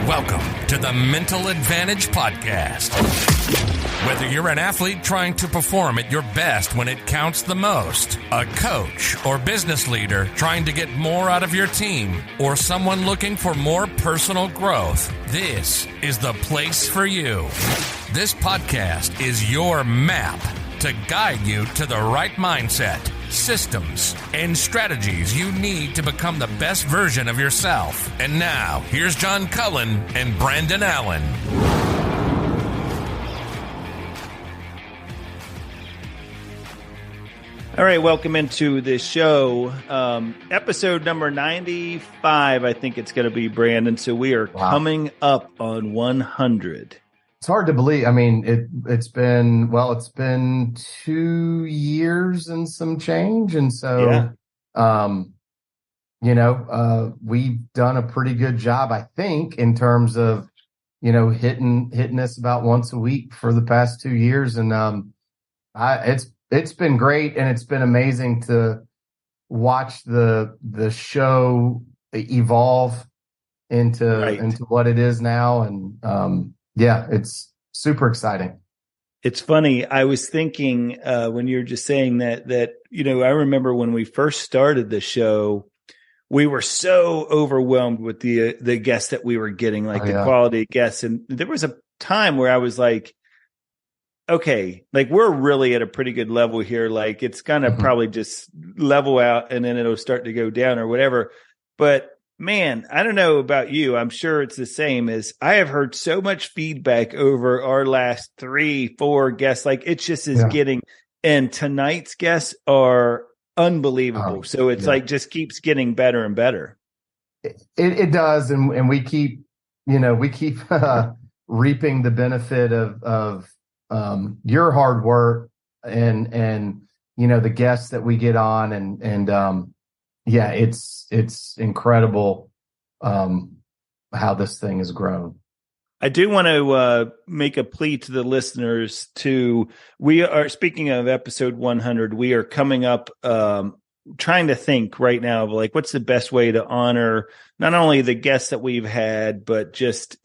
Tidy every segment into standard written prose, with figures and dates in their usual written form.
Welcome to the Mental Advantage Podcast. Whether you're an athlete trying to perform at your best when it counts the most, a coach or business leader trying to get more out of your team, or someone looking for more personal growth, this is the place for you. This podcast is your map to guide you to the right mindset, systems, and strategies you need to become the best version of yourself. And now, here's John Cullen and Brandon Allen. All right, welcome into the show. Episode number 95, I think it's going to be, Brandon. So we are coming up on 100. It's hard to believe. I mean, it's been 2 years and some change. And so, we've done a pretty good job, I think, in terms of, hitting us about once a week for the past 2 years. And it's been great. And it's been amazing to watch the show evolve into what it is now. And, it's super exciting. It's funny. I was thinking when you were just saying that, I remember when we first started the show, we were so overwhelmed with the guests that we were getting, the quality of guests. And there was a time where I was like, okay, we're really at a pretty good level here. It's going to probably just level out and then it'll start to go down or whatever. But man, I don't know about you. I'm sure it's the same. As I have heard so much feedback over our last 3-4 guests. It's just getting, and tonight's guests are unbelievable. So it's just keeps getting better and better. It does. And we keep reaping the benefit of your hard work and the guests that we get on and it's incredible how this thing has grown. I do want to make a plea to the listeners we are, speaking of episode 100, we are coming up trying to think right now of what's the best way to honor not only the guests that we've had, but just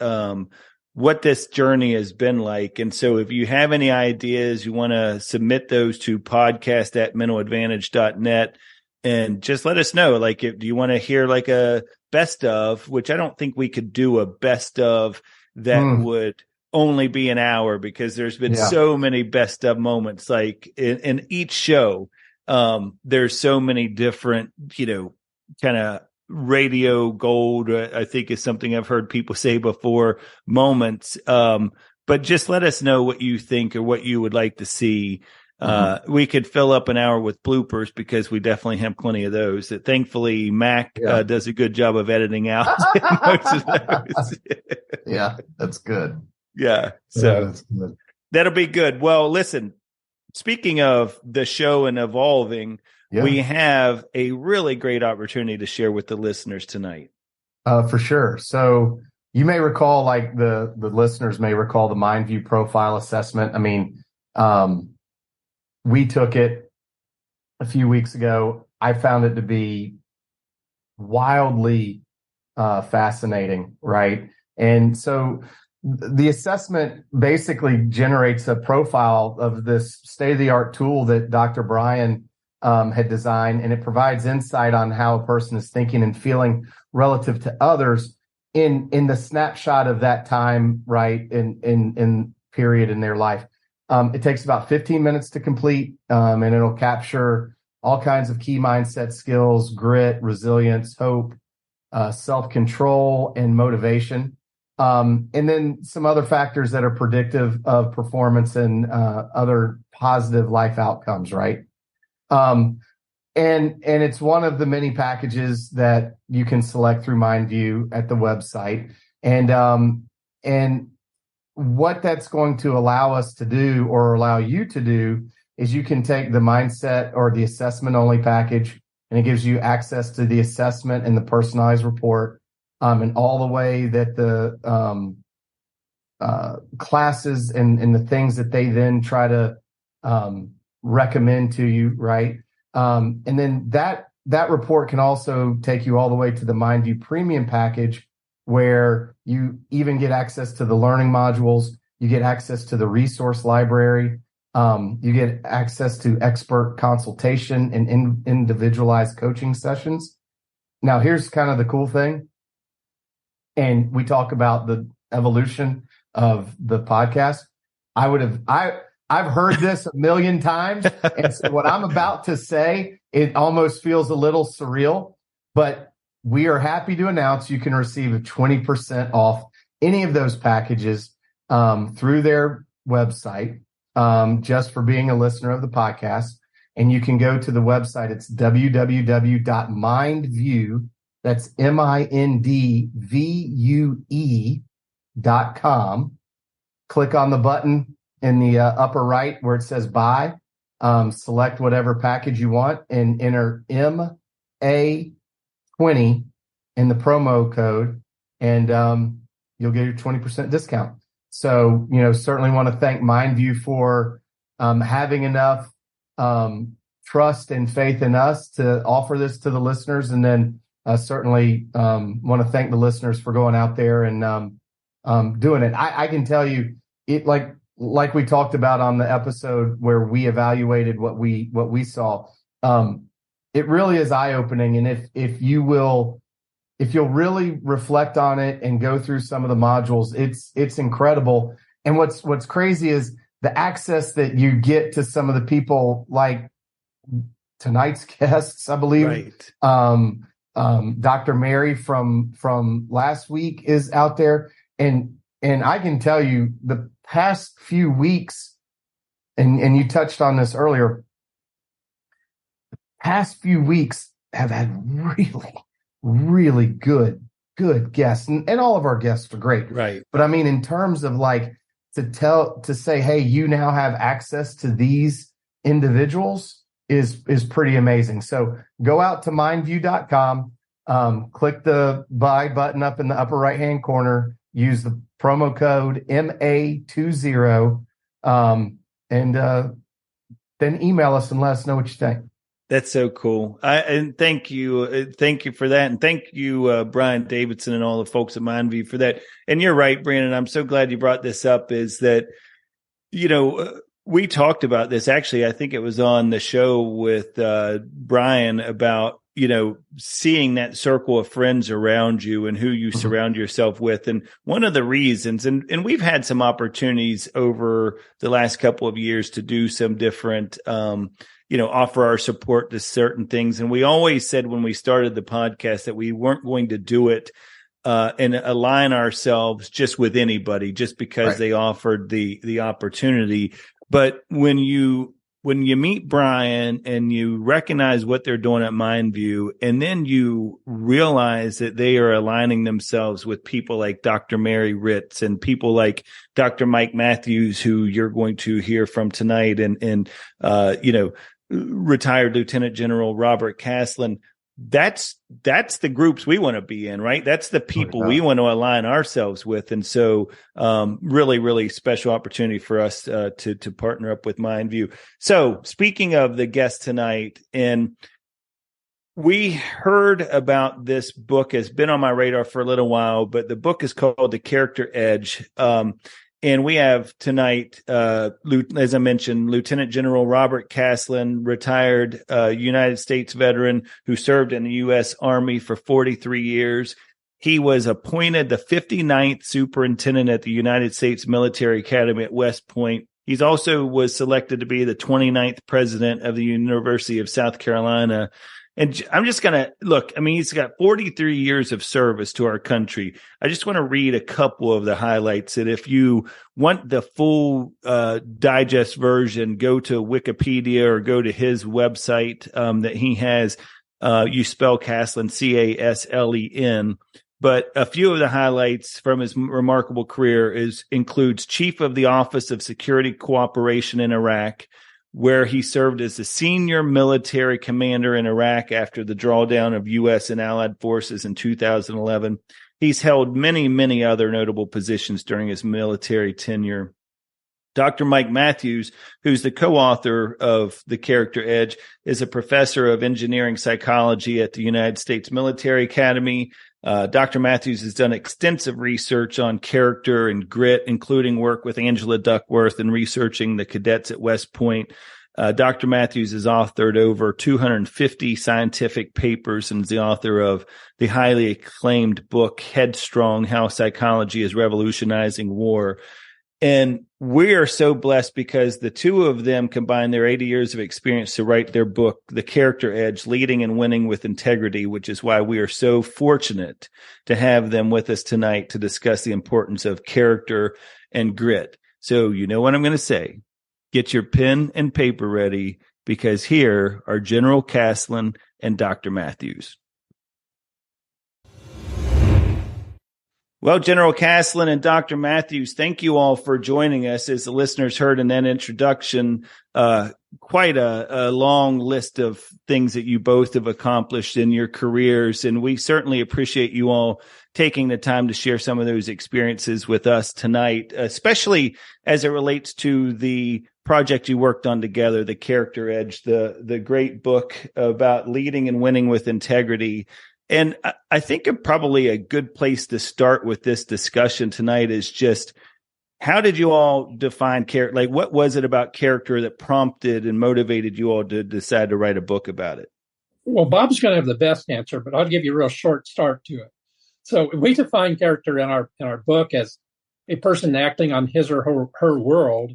what this journey has been like. And so if you have any ideas, you want to submit those to podcast@mentaladvantage.net. And just let us know, do you want to hear a best of, which I don't think we could do a best of that would only be an hour, because there's been so many best of moments. In each show, there's so many different, kind of radio gold, I think is something I've heard people say before, moments. But just let us know what you think or what you would like to see. We could fill up an hour with bloopers because we definitely have plenty of those. Thankfully, Mac does a good job of editing out most of those. Yeah, that's good. Yeah, so that's good. That'll be good. Well, listen, speaking of the show and evolving, we have a really great opportunity to share with the listeners tonight. For sure. So you may recall, the listeners may recall the MindView profile assessment. I mean, we took it a few weeks ago. I found it to be wildly fascinating, right? And so the assessment basically generates a profile of this state-of-the-art tool that Dr. Brian had designed, and it provides insight on how a person is thinking and feeling relative to others in the snapshot of that time, right, in period in their life. It takes about 15 minutes to complete, and it'll capture all kinds of key mindset skills: grit, resilience, hope, self-control, and motivation. And then some other factors that are predictive of performance and other positive life outcomes, right? And it's one of the many packages that you can select through MindView at the website. And what that's going to allow us to do, or allow you to do, is you can take the mindset or the assessment only package, and it gives you access to the assessment and the personalized report, and all the way that the classes and the things that they then try to recommend to you, right? And then that report can also take you all the way to the MindView Premium package, where you even get access to the learning modules. You get access to the resource library. You get access to expert consultation and individualized coaching sessions. Now, here's kind of the cool thing. And we talk about the evolution of the podcast. I've heard this a million times. And so what I'm about to say, it almost feels a little surreal, but we are happy to announce you can receive a 20% off any of those packages through their website just for being a listener of the podcast. And you can go to the website. It's www.mindvue. That's mindvue.com. Click on the button in the upper right where it says buy. Select whatever package you want and enter MA20 in the promo code, and you'll get your 20% discount. So, certainly want to thank MindVue for having enough trust and faith in us to offer this to the listeners. And then certainly want to thank the listeners for going out there and doing it. I can tell you, it like we talked about on the episode where we evaluated what we saw. It really is eye-opening. And if you'll really reflect on it and go through some of the modules, it's incredible. And what's crazy is the access that you get to some of the people like tonight's guests, I believe. Right. Dr. Mary from last week is out there. And I can tell you the past few weeks, and you touched on this earlier, the past few weeks have had really, really good guests. And all of our guests are great. Right. But I mean, in terms of to say, hey, you now have access to these individuals is pretty amazing. So go out to mindvue.com, click the buy button up in the upper right-hand corner, use the promo code MA20, and then email us and let us know what you think. That's so cool. And thank you for that. And thank you, Brian Davidson and all the folks at MindVue for that. And you're right, Brandon. I'm so glad you brought this up, is that, we talked about this. Actually, I think it was on the show with Brian about, seeing that circle of friends around you and who you surround yourself with. And one of the reasons, and we've had some opportunities over the last couple of years to do some different, offer our support to certain things. And we always said when we started the podcast that we weren't going to do it and align ourselves just with anybody just because they offered the opportunity. But when you meet Brian and you recognize what they're doing at MindVue, and then you realize that they are aligning themselves with people like Dr. Mary Ritz and people like Dr. Mike Matthews, who you're going to hear from tonight, and retired Lieutenant General Robert Caslen. That's the groups we want to be in, right? That's the people we want to align ourselves with. And so, really, really special opportunity for us to partner up with MindVue. So speaking of the guest tonight, and we heard about this book, has been on my radar for a little while, but the book is called The Character Edge. And we have tonight, as I mentioned, Lieutenant General Robert Caslen, retired United States veteran who served in the U.S. Army for 43 years. He was appointed the 59th superintendent at the United States Military Academy at West Point. He's also was selected to be the 29th president of the University of South Carolina. And I'm just going to look, he's got 43 years of service to our country. I just want to read a couple of the highlights. And if you want the full digest version, go to Wikipedia or go to his website that he has. You spell Caslen, Caslen. But a few of the highlights from his remarkable career includes Chief of the Office of Security Cooperation in Iraq, where he served as the senior military commander in Iraq after the drawdown of U.S. and Allied forces in 2011. He's held many, many other notable positions during his military tenure. Dr. Mike Matthews, who's the co-author of The Character Edge, is a professor of engineering psychology at the United States Military Academy. Dr. Matthews has done extensive research on character and grit, including work with Angela Duckworth and researching the cadets at West Point. Dr. Matthews has authored over 250 scientific papers and is the author of the highly acclaimed book, Headstrong, How Psychology is Revolutionizing War. And we are so blessed because the two of them combined their 80 years of experience to write their book, The Character Edge, Leading and Winning with Integrity, which is why we are so fortunate to have them with us tonight to discuss the importance of character and grit. So you know what I'm going to say. Get your pen and paper ready because here are General Caslen and Dr. Matthews. Well, General Caslen and Dr. Matthews, thank you all for joining us. As the listeners heard in that introduction, quite a long list of things that you both have accomplished in your careers. And we certainly appreciate you all taking the time to share some of those experiences with us tonight, especially as it relates to the project you worked on together, The Character Edge, the great book about leading and winning with integrity. And I think probably a good place to start with this discussion tonight is just, how did you all define character? Like, what was it about character that prompted and motivated you all to decide to write a book about it? Well, Bob's going to have the best answer, but I'll give you a real short start to it. So we define character in our book as a person acting on his or her world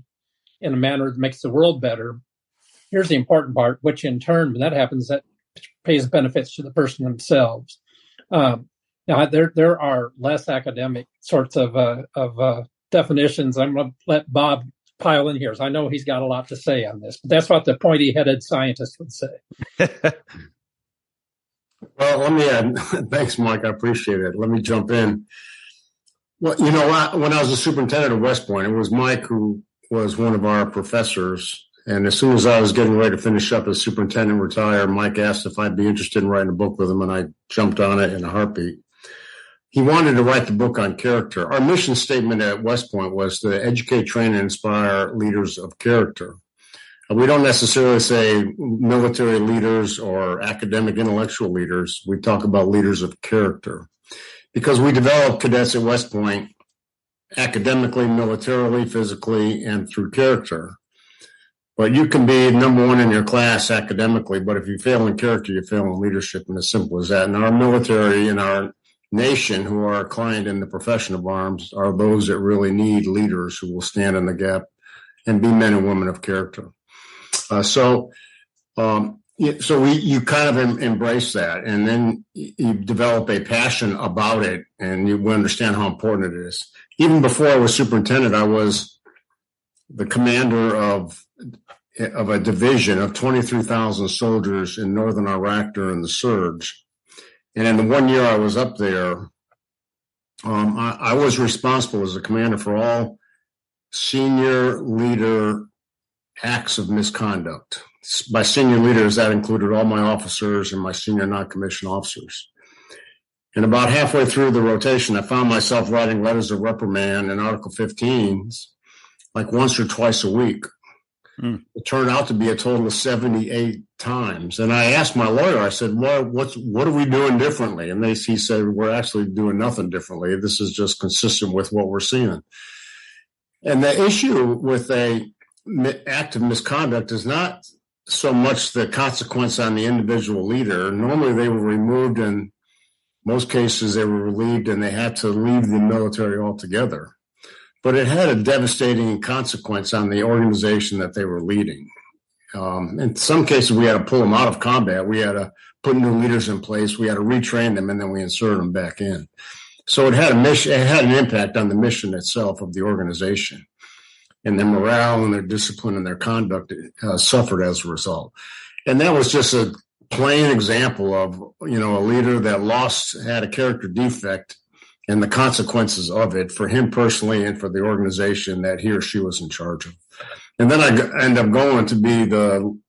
in a manner that makes the world better. Here's the important part, which in turn, when that happens, that pays benefits to the person themselves. Now, there are less academic sorts of definitions. I'm going to let Bob pile in here, so I know he's got a lot to say on this. But that's what the pointy-headed scientist would say. Well, let me add. Thanks, Mike. I appreciate it. Let me jump in. Well, you know, when I was a superintendent at West Point, it was Mike who was one of our professors. And as soon as I was getting ready to finish up as superintendent, retire, Mike asked if I'd be interested in writing a book with him, and I jumped on it in a heartbeat. He wanted to write the book on character. Our mission statement at West Point was to educate, train, and inspire leaders of character. We don't necessarily say military leaders or academic intellectual leaders. We talk about leaders of character because we develop cadets at West Point academically, militarily, physically, and through character. But you can be number one in your class academically, but if you fail in character, you fail in leadership, and as simple as that. And our military and our nation, who are a client in the profession of arms, are those that really need leaders who will stand in the gap and be men and women of character. So you kind of embrace that, and then you develop a passion about it, and you understand how important it is. Even before I was superintendent, I was the commander of a division of 23,000 soldiers in northern Iraq during the surge. And in the 1 year I was up there, I was responsible as a commander for all senior leader acts of misconduct. By senior leaders, that included all my officers and my senior non-commissioned officers. And about halfway through the rotation, I found myself writing letters of reprimand and Article 15s like once or twice a week. It turned out to be a total of 78 times. And I asked my lawyer, I said, what are we doing differently? And he said, we're actually doing nothing differently. This is just consistent with what we're seeing. And the issue with a act of misconduct is not so much the consequence on the individual leader. Normally they were removed, in most cases they were relieved, and they had to leave the military altogether. But it had a devastating consequence on the organization that they were leading. In some cases, we had to pull them out of combat. We had to put new leaders in place. We had to retrain them, and then we inserted them back in. So it had a mission. It had an impact on the mission itself of the organization, and their morale and their discipline and their conduct suffered as a result. And that was just a plain example of, a leader that had a character defect, and the consequences of it for him personally and for the organization that he or she was in charge of. And then I ended up going to be the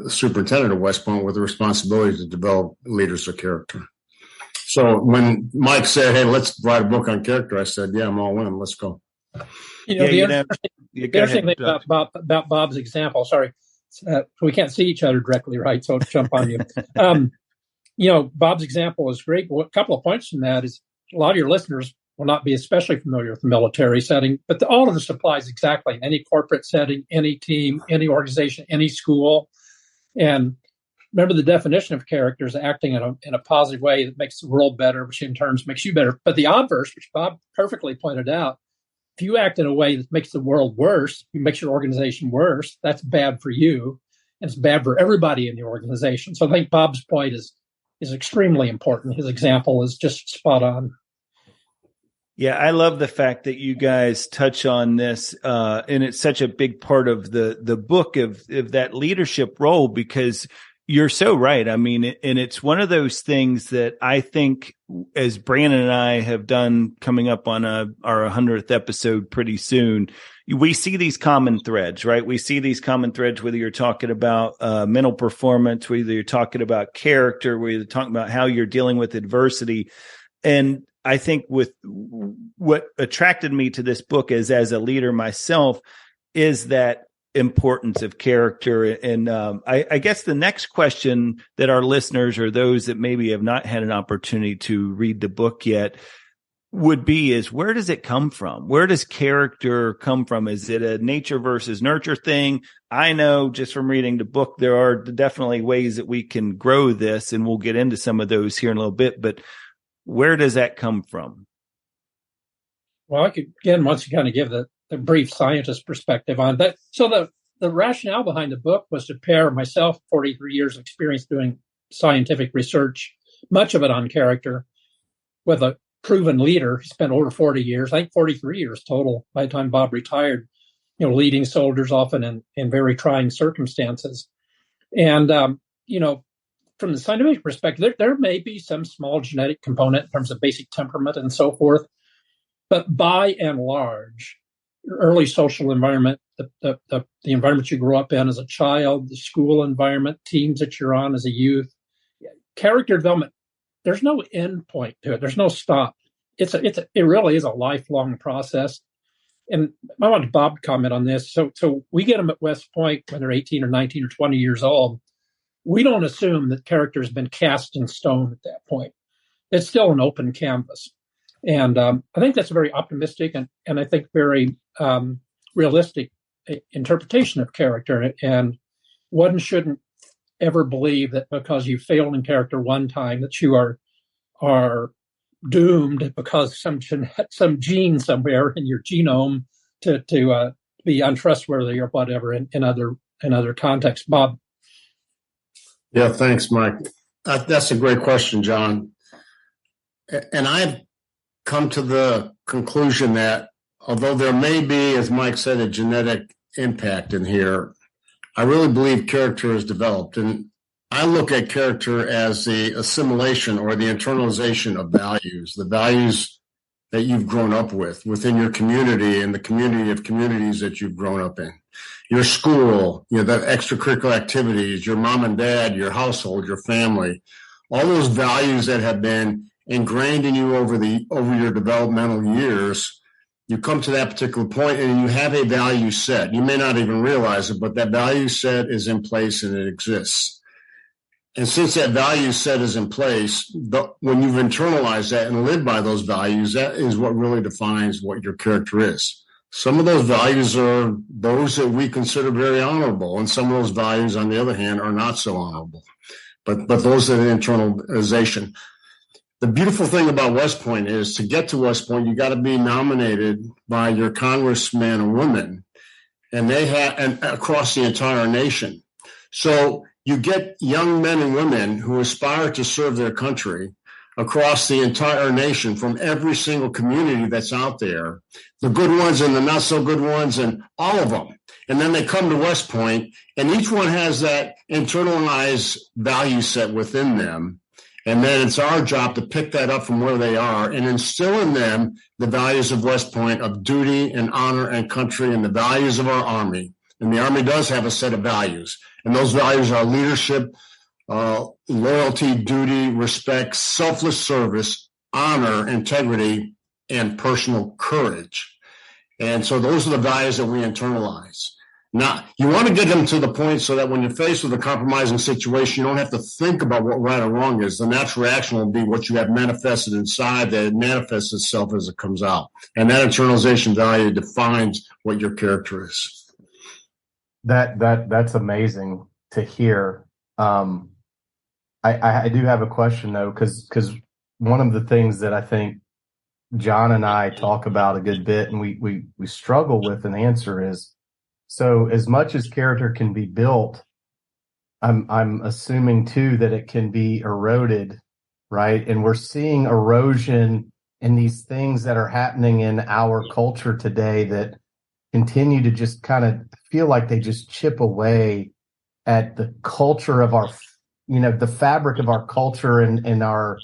superintendent of West Point with the responsibility to develop leaders of character. So when Mike said, hey, let's write a book on character, I said, yeah, I'm all in. Let's go. The interesting thing about Bob's example, sorry, we can't see each other directly, right? So I'll jump on you. Bob's example is great. A couple of points from that is a lot of your listeners will not be especially familiar with the military setting, but all of this applies exactly in any corporate setting, any team, any organization, any school. And remember, the definition of character is acting in a positive way that makes the world better, which in turn makes you better. But the obverse, which Bob perfectly pointed out, if you act in a way that makes the world worse, it makes your organization worse, that's bad for you. And it's bad for everybody in the organization. So I think Bob's point is extremely important. His example is just spot on. Yeah, I love the fact that you guys touch on this, and it's such a big part of the book of that leadership role, because you're so right. I mean, and it's one of those things that I think, as Brandon and I have done coming up on our 100th episode pretty soon, we see these common threads, right? We see these common threads, whether you're talking about mental performance, whether you're talking about character, whether you're talking about how you're dealing with adversity. And I think with what attracted me to this book as a leader myself is that importance of character. And I guess the next question that our listeners, or those that maybe have not had an opportunity to read the book yet, would be is, where does it come from? Where does character come from? Is it a nature versus nurture thing? I know just from reading the book, there are definitely ways that we can grow this, and we'll get into some of those here in a little bit, but where does that come from? Well, I could, again, once you kind of give the brief scientist perspective on that. So the rationale behind the book was to pair myself, 43 years of experience doing scientific research, much of it on character, with a proven leader. He spent over 40 years, I think 43 years total by the time Bob retired, leading soldiers often in very trying circumstances. And, from the scientific perspective, there may be some small genetic component in terms of basic temperament and so forth. But by and large, your early social environment, the environment you grew up in as a child, the school environment, teams that you're on as a youth, character development, there's no end point to it. There's no stop. It really is a lifelong process. And I want Bob to comment on this. So we get them at West Point when they're 18 or 19 or 20 years old. We don't assume that character has been cast in stone at that point. It's still an open canvas. And I think that's a very optimistic and I think very realistic interpretation of character. And one shouldn't ever believe that because you failed in character one time that you are doomed because some gene somewhere in your genome to be untrustworthy or whatever in other contexts. Bob. Yeah, thanks, Mike. That's a great question, John. And I've come to the conclusion that although there may be, as Mike said, a genetic impact in here, I really believe character is developed. And I look at character as the assimilation or the internalization of values, the values that you've grown up with within your community and the community of communities that you've grown up in. Your school, the extracurricular activities, your mom and dad, your household, your family, all those values that have been ingrained in you over your developmental years. You come to that particular point and you have a value set. You may not even realize it, but that value set is in place and it exists. And since that value set is in place, when you've internalized that and lived by those values, that is what really defines what your character is. Some of those values are those that we consider very honorable, and some of those values, on the other hand, are not so honorable. But those are the internalization. The beautiful thing about West Point is to get to West Point, you got to be nominated by your congressman or woman, and across the entire nation. So you get young men and women who aspire to serve their country across the entire nation from every single community that's out there, the good ones and the not so good ones and all of them. And then they come to West Point, and each one has that internalized value set within them. And then it's our job to pick that up from where they are and instill in them the values of West Point of duty and honor and country and the values of our Army. And the Army does have a set of values. And those values are leadership, loyalty, duty, respect, selfless service, honor, integrity, and personal courage. And so those are the values that we internalize. Now, you want to get them to the point so that when you're faced with a compromising situation, you don't have to think about what right or wrong is. The natural reaction will be what you have manifested inside, that it manifests itself as it comes out. And that internalization value defines what your character is. That's amazing to hear. I do have a question though, because one of the things that I think John and I talk about a good bit, and we struggle with an answer is, so as much as character can be built, I'm assuming too that it can be eroded, right? And we're seeing erosion in these things that are happening in our culture today that continue to just kind of feel like they just chip away at the culture of our, the fabric of our culture and our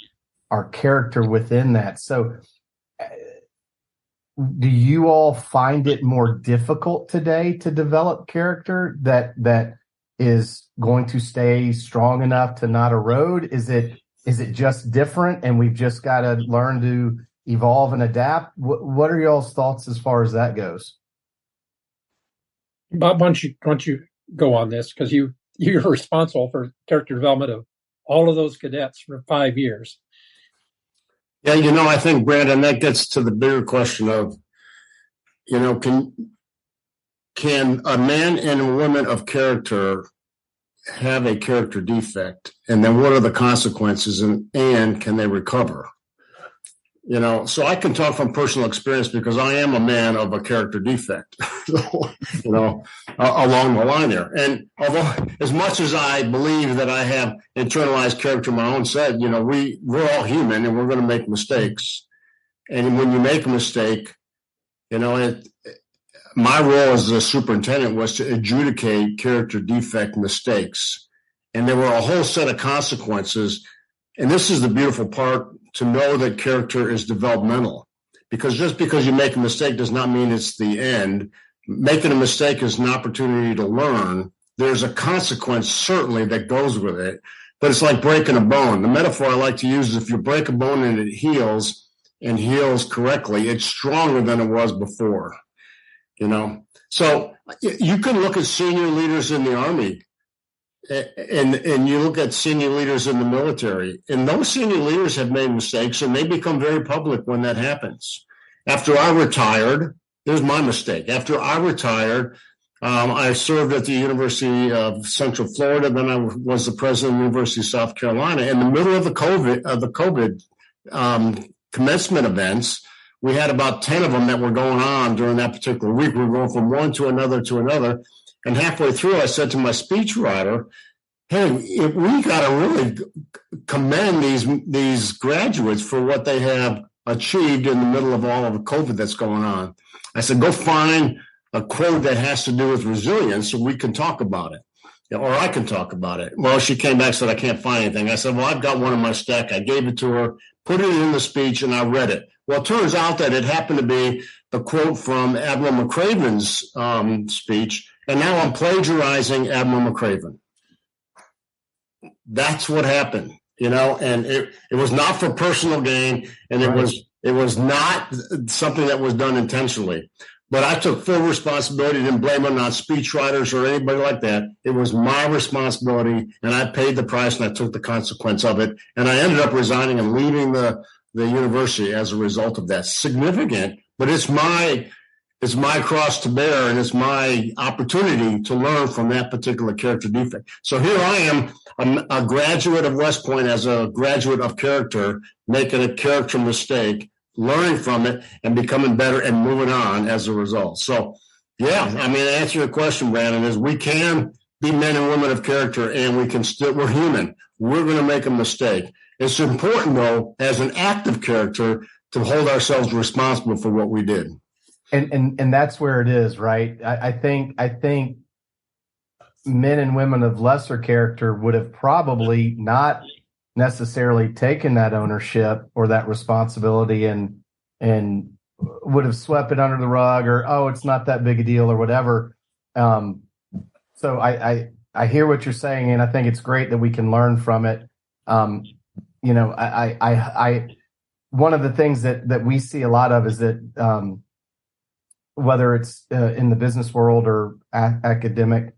character within that. So do you all find it more difficult today to develop character that is going to stay strong enough to not erode? Is it just different and we've just got to learn to evolve and adapt? What are y'all's thoughts as far as that goes? Bob, why don't you go on this, because you're responsible for character development of all of those cadets for 5 years. Yeah, I think, Brandon, that gets to the bigger question of, can a man and a woman of character have a character defect? And then what are the consequences, and can they recover? So I can talk from personal experience because I am a man of a character defect, along the line there. And although, as much as I believe that I have internalized character in my own set, we're all human and we're going to make mistakes. And when you make a mistake, my role as a superintendent was to adjudicate character defect mistakes. And there were a whole set of consequences. And this is the beautiful part, to know that character is developmental, because just because you make a mistake does not mean it's the end. Making a mistake is an opportunity to learn. There's a consequence, certainly, that goes with it, but it's like breaking a bone. The metaphor I like to use is if you break a bone and it heals and heals correctly, it's stronger than it was before, So you can look at senior leaders in the Army, and you look at senior leaders in the military, and those senior leaders have made mistakes, and they become very public when that happens. After I retired, there's my mistake. After I retired, I served at the University of Central Florida. Then I was the president of the University of South Carolina. In the middle of the COVID commencement events, we had about 10 of them that were going on during that particular week. We were going from one to another to another. And halfway through, I said to my speechwriter, hey, we got to really commend these graduates for what they have achieved in the middle of all of the COVID that's going on. I said, go find a quote that has to do with resilience so we can talk about it, or I can talk about it. Well, she came back and said, I can't find anything. I said, well, I've got one in my stack. I gave it to her, put it in the speech, and I read it. Well, it turns out that it happened to be the quote from Admiral McRaven's speech, and now I'm plagiarizing Admiral McRaven. That's what happened, and it was not for personal gain, and it was not something that was done intentionally. But I took full responsibility, didn't blame it on speechwriters or anybody like that. It was my responsibility, and I paid the price, and I took the consequence of it. And I ended up resigning and leaving the university as a result of that. Significant, but it's my cross to bear, and it's my opportunity to learn from that particular character defect. So here I am, a graduate of West Point, as a graduate of character, making a character mistake, learning from it, and becoming better and moving on as a result. So, yeah, to answer your question, Brandon, is we can be men and women of character, and we're human. We're going to make a mistake. It's important, though, as an act of character, to hold ourselves responsible for what we did. And that's where it is, right? I think men and women of lesser character would have probably not necessarily taken that ownership or that responsibility and would have swept it under the rug, or, oh, it's not that big a deal, or whatever. So I hear what you're saying, and I think it's great that we can learn from it. One of the things that we see a lot of is that whether it's in the business world or academic,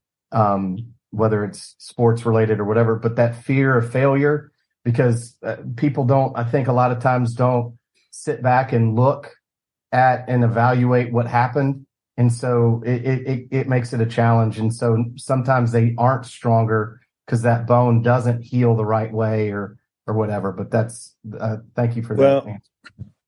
whether it's sports related or whatever, but that fear of failure, because people don't, I think a lot of times don't sit back and look at and evaluate what happened. And so it makes it a challenge. And so sometimes they aren't stronger because that bone doesn't heal the right way or whatever. But that's, thank you for that answer.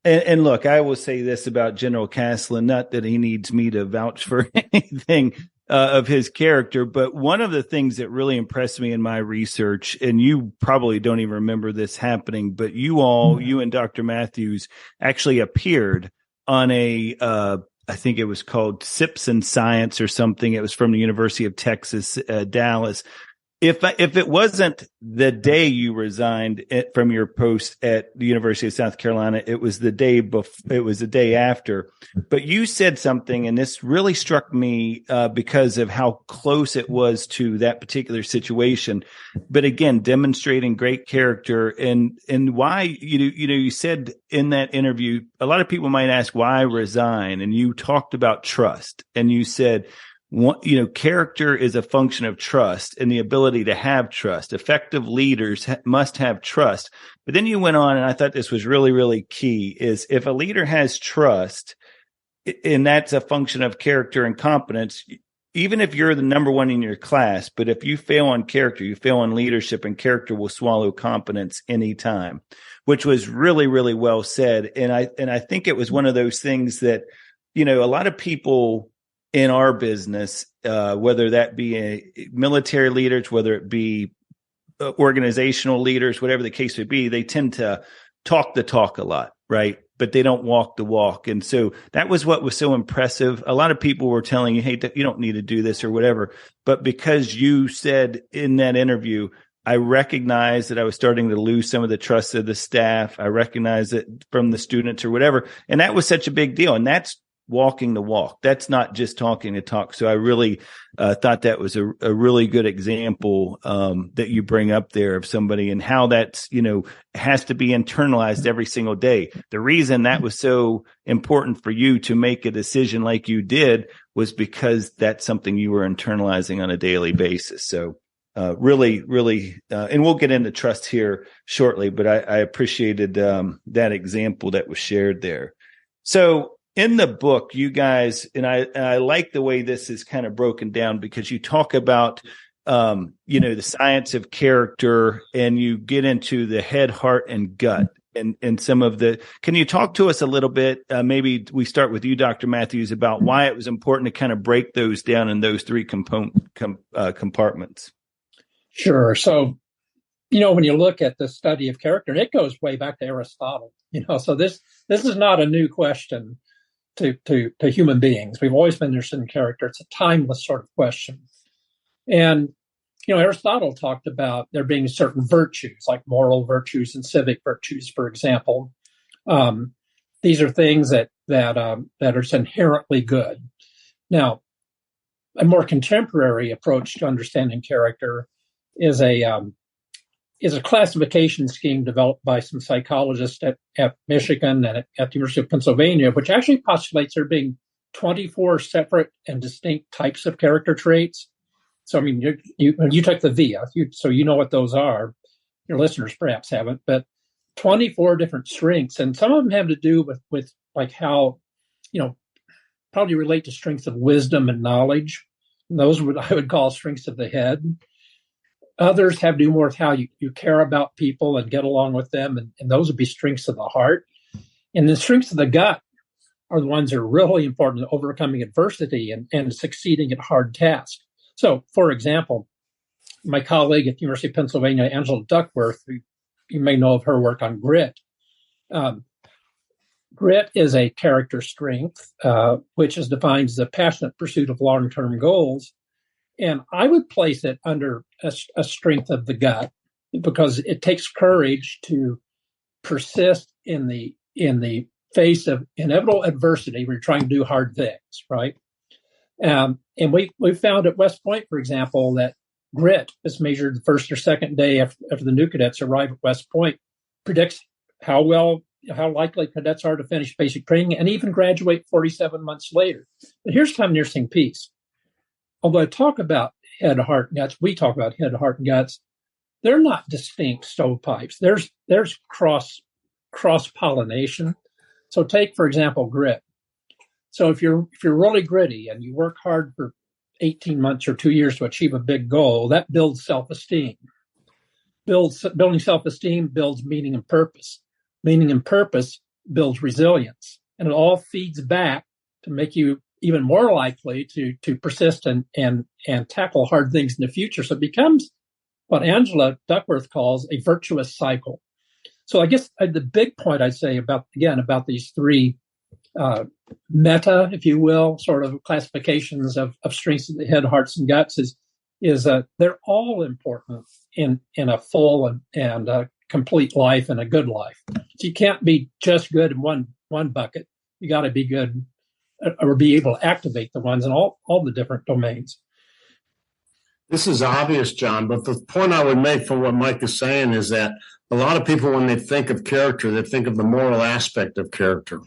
And look, I will say this about General Caslen, not that he needs me to vouch for anything of his character, but one of the things that really impressed me in my research, and you probably don't even remember this happening, but you and Dr. Matthews actually appeared on I think it was called Sips in Science or something. It was from the University of Texas, Dallas. If it wasn't the day you resigned from your post at the University of South Carolina, it was the day it was the day after. But you said something, and this really struck me because of how close it was to that particular situation. But again, demonstrating great character and why you said in that interview, a lot of people might ask why resign, and you talked about trust, and you said, character is a function of trust and the ability to have trust. Effective leaders must have trust. But then you went on, and I thought this was really, really key, is if a leader has trust, and that's a function of character and competence, even if you're the number one in your class, but if you fail on character, you fail on leadership, and character will swallow competence anytime, which was really, really well said. And I think it was one of those things that, a lot of people in our business, whether that be military leaders, whether it be organizational leaders, whatever the case may be, they tend to talk the talk a lot, right? But they don't walk the walk. And so that was what was so impressive. A lot of people were telling you, hey, you don't need to do this or whatever. But because you said in that interview, I recognized that I was starting to lose some of the trust of the staff. I recognized it from the students or whatever. And that was such a big deal. And that's walking the walk. That's not just talking the talk. So I really thought that was a really good example that you bring up there of somebody and how that's, has to be internalized every single day. The reason that was so important for you to make a decision like you did was because that's something you were internalizing on a daily basis. So really, really, and we'll get into trust here shortly, but I appreciated that example that was shared there. So in the book, you guys, and I like the way this is kind of broken down because you talk about, the science of character, and you get into the head, heart, and gut, and some of can you talk to us a little bit? Maybe we start with you, Dr. Matthews, about why it was important to kind of break those down in those three compartments. Sure. So, when you look at the study of character, it goes way back to Aristotle, so this is not a new question to human beings. We've always been interested in character. It's a timeless sort of question. And, Aristotle talked about there being certain virtues, like moral virtues and civic virtues, for example. These are things that are inherently good. Now, a more contemporary approach to understanding character is a classification scheme developed by some psychologists at Michigan and at the University of Pennsylvania, which actually postulates there being 24 separate and distinct types of character traits. So, I mean, you took the VIA, so you know what those are. Your listeners perhaps haven't, but 24 different strengths, and some of them have to do with like how, probably relate to strengths of wisdom and knowledge. And those I would call strengths of the head. Others have to do more with how you care about people and get along with them, and those would be strengths of the heart. And the strengths of the gut are the ones that are really important in overcoming adversity and succeeding at hard tasks. So, for example, my colleague at the University of Pennsylvania, Angela Duckworth, who you may know of her work on grit. Grit is a character strength, which is defined as a passionate pursuit of long-term goals. And I would place it under a strength of the gut because it takes courage to persist in the face of inevitable adversity when you're trying to do hard things, right? And we found at West Point, for example, that grit is measured the first or second day after the new cadets arrive at West Point, predicts how well how likely cadets are to finish basic training and even graduate 47 months later. But here's kind of an interesting piece. Although I talk about head, heart, and guts, we talk about head, heart, and guts. They're not distinct stovepipes. There's cross-pollination. So take, for example, grit. So if you're really gritty and you work hard for 18 months or 2 years to achieve a big goal, that builds self-esteem. Building self-esteem builds meaning and purpose. Meaning and purpose builds resilience. And it all feeds back to make you even more likely to persist and tackle hard things in the future. So it becomes what Angela Duckworth calls a virtuous cycle. So I guess the big point I'd say about these three meta, if you will, sort of classifications of strengths of the head, hearts, and guts is they're all important in a full and complete life and a good life. So you can't be just good in one bucket. You got to be good or be able to activate the ones in all the different domains. This is obvious, John, but the point I would make from what Mike is saying is that a lot of people, when they think of character, they think of the moral aspect of character.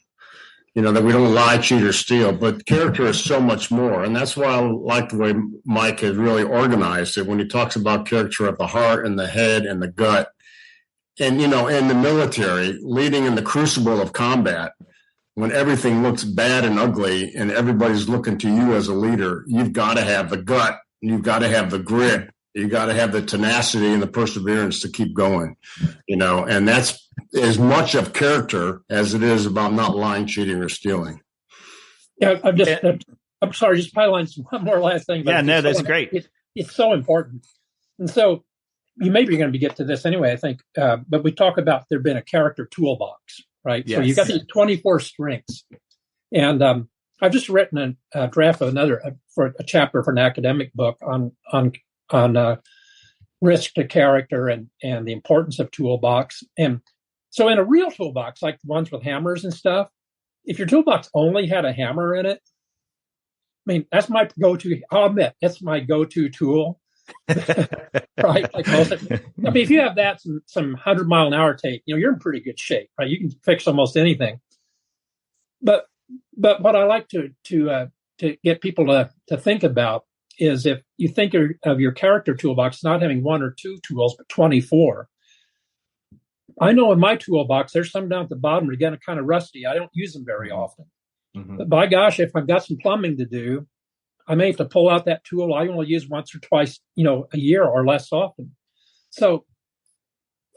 You know, that we don't lie, cheat, or steal, but character is so much more. And that's why I like the way Mike has really organized it when he talks about character of the heart and the head and the gut. And, you know, in the military, leading in the crucible of combat, when everything looks bad and ugly and everybody's looking to you as a leader, you've got to have the gut, you've got to have the grit, you got to have the tenacity and the perseverance to keep going, you know, and that's as much of character as it is about not lying, cheating, or stealing. Yeah, I'm sorry, just piling one more last thing. Yeah, no, that's great. It's so important. And so you maybe going to get to this anyway, I think, but we talk about there being a character toolbox, right? Yes. So you've got these 24 strengths. And I've just written a draft of for a chapter for an academic book on risk to character and the importance of toolbox. And so in a real toolbox, like the ones with hammers and stuff, if your toolbox only had a hammer in it, I mean, that's my go-to. I'll admit, that's my go-to tool. Right? Like most of, I mean, if you have that, some 100-mile-an-hour tape, you know, you're in pretty good shape, right? You can fix almost anything. But what I like to get people to think about is if you think of your character toolbox not having one or two tools, but 24. I know in my toolbox, there's some down at the bottom that are getting kind of rusty. I don't use them very often. Mm-hmm. But by gosh, if I've got some plumbing to do, I may have to pull out that tool I only use once or twice, you know, a year or less often. So,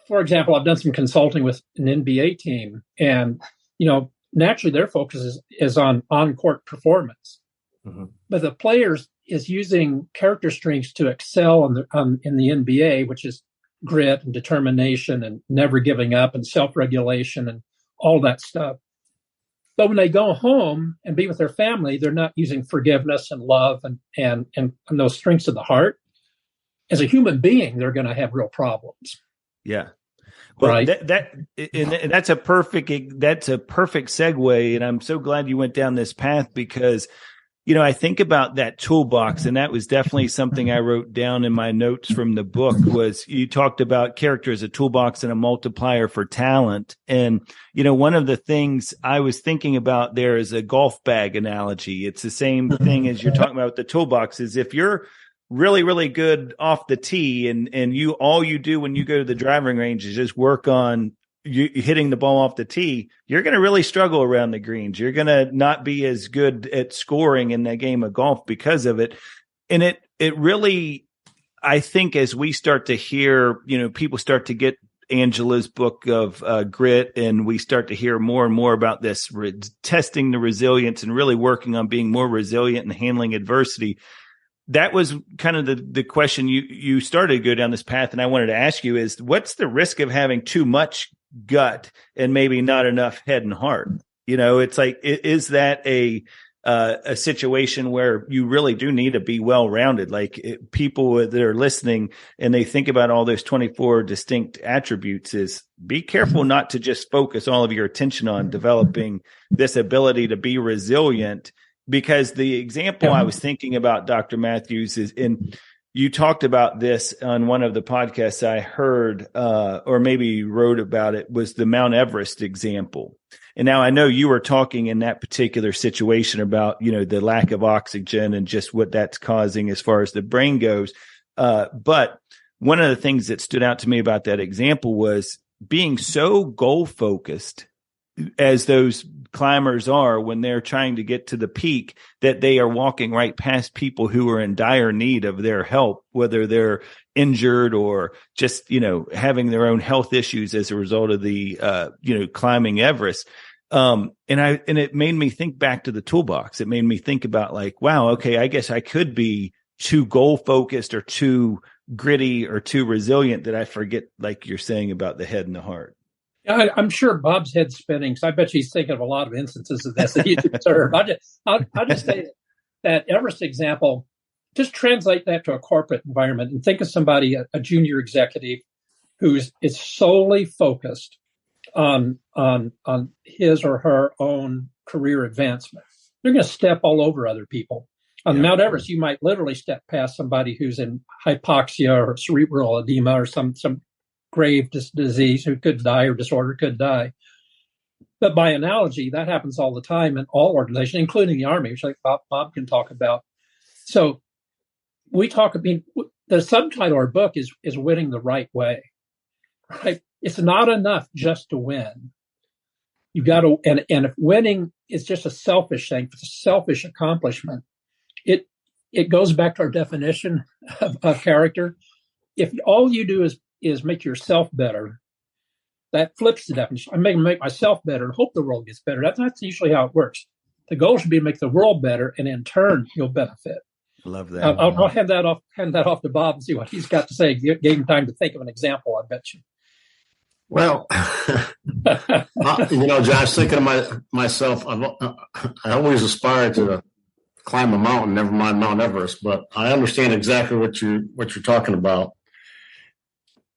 for example, I've done some consulting with an NBA team, and, you know, naturally their focus is on on-court performance. Mm-hmm. But the players is using character strengths to excel in the NBA, which is grit and determination and never giving up and self-regulation and all that stuff. But when they go home and be with their family, they're not using forgiveness and love and those strengths of the heart. As a human being, they're going to have real problems. Yeah. Well, right. That's a perfect segue. And I'm so glad you went down this path because, you know, I think about that toolbox, and that was definitely something I wrote down in my notes from the book. Was you talked about character as a toolbox and a multiplier for talent. And, you know, one of the things I was thinking about there is a golf bag analogy. It's the same thing as you're talking about the toolbox. Is if you're really, really good off the tee and all you do when you go to the driving range is just work on you hitting the ball off the tee, you're going to really struggle around the greens. You're going to not be as good at scoring in that game of golf because of it. And it really, I think as we start to hear, you know, people start to get Angela's book of grit, and we start to hear more and more about this testing the resilience and really working on being more resilient and handling adversity. That was kind of the question you started to go down this path. And I wanted to ask you is what's the risk of having too much gut and maybe not enough head and heart? You know, it's like, is that a situation where you really do need to be well-rounded? Like people that are listening and they think about all those 24 distinct attributes is be careful not to just focus all of your attention on developing this ability to be resilient. Because the example I was thinking about, Dr. Matthews, is you talked about this on one of the podcasts I heard, or maybe wrote about it, was the Mount Everest example. And now I know you were talking in that particular situation about, the lack of oxygen and just what that's causing as far as the brain goes. But one of the things that stood out to me about that example was being so goal focused as those climbers are when they're trying to get to the peak, that they are walking right past people who are in dire need of their help, whether they're injured or just, having their own health issues as a result of the, climbing Everest. And it made me think back to the toolbox. It made me think about like, wow, okay, I guess I could be too goal focused or too gritty or too resilient that I forget, like you're saying, about the head and the heart. Yeah, I'm sure Bob's head's spinning, because I bet he's thinking of a lot of instances of this that he's observed. I'll just say that Everest example, just translate that to a corporate environment and think of somebody, a junior executive, who is solely focused on his or her own career advancement. They're going to step all over other people. On Mount Everest, you might literally step past somebody who's in hypoxia or cerebral edema or some grave disease who could die, or disorder could die. But by analogy, that happens all the time in all organizations, including the Army, which I think Bob can talk about. So we talk, the subtitle of our book is Winning the Right Way, right? It's not enough just to win. You got to, and if winning is just a selfish thing, it's a selfish accomplishment, it goes back to our definition of character. If all you do is make yourself better, that flips the definition. I'm going to make myself better and hope the world gets better. That's usually how it works. The goal should be to make the world better, and in turn, you'll benefit. Love that. I'll hand that off to Bob and see what he's got to say. Give him time to think of an example, I bet you. Well, Josh, thinking of myself, I always aspire to climb a mountain, never mind Mount Everest, but I understand exactly what you're talking about.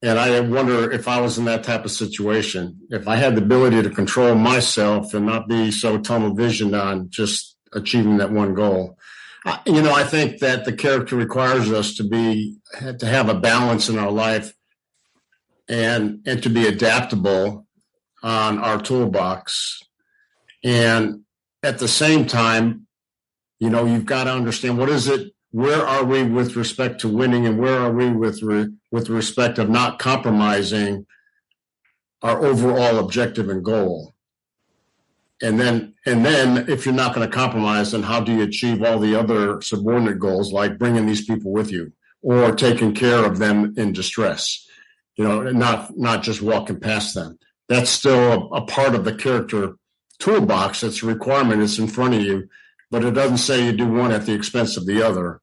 And I wonder if I was in that type of situation, if I had the ability to control myself and not be so tunnel visioned on just achieving that one goal. I think that the character requires us to have a balance in our life and to be adaptable on our toolbox. And at the same time, you've got to understand, what is it? Where are we with respect to winning, and where are we with respect of not compromising our overall objective and goal? And then if you're not going to compromise, then how do you achieve all the other subordinate goals, like bringing these people with you or taking care of them in distress? Not just walking past them. That's still a part of the character toolbox. It's a requirement. It's in front of you. But it doesn't say you do one at the expense of the other.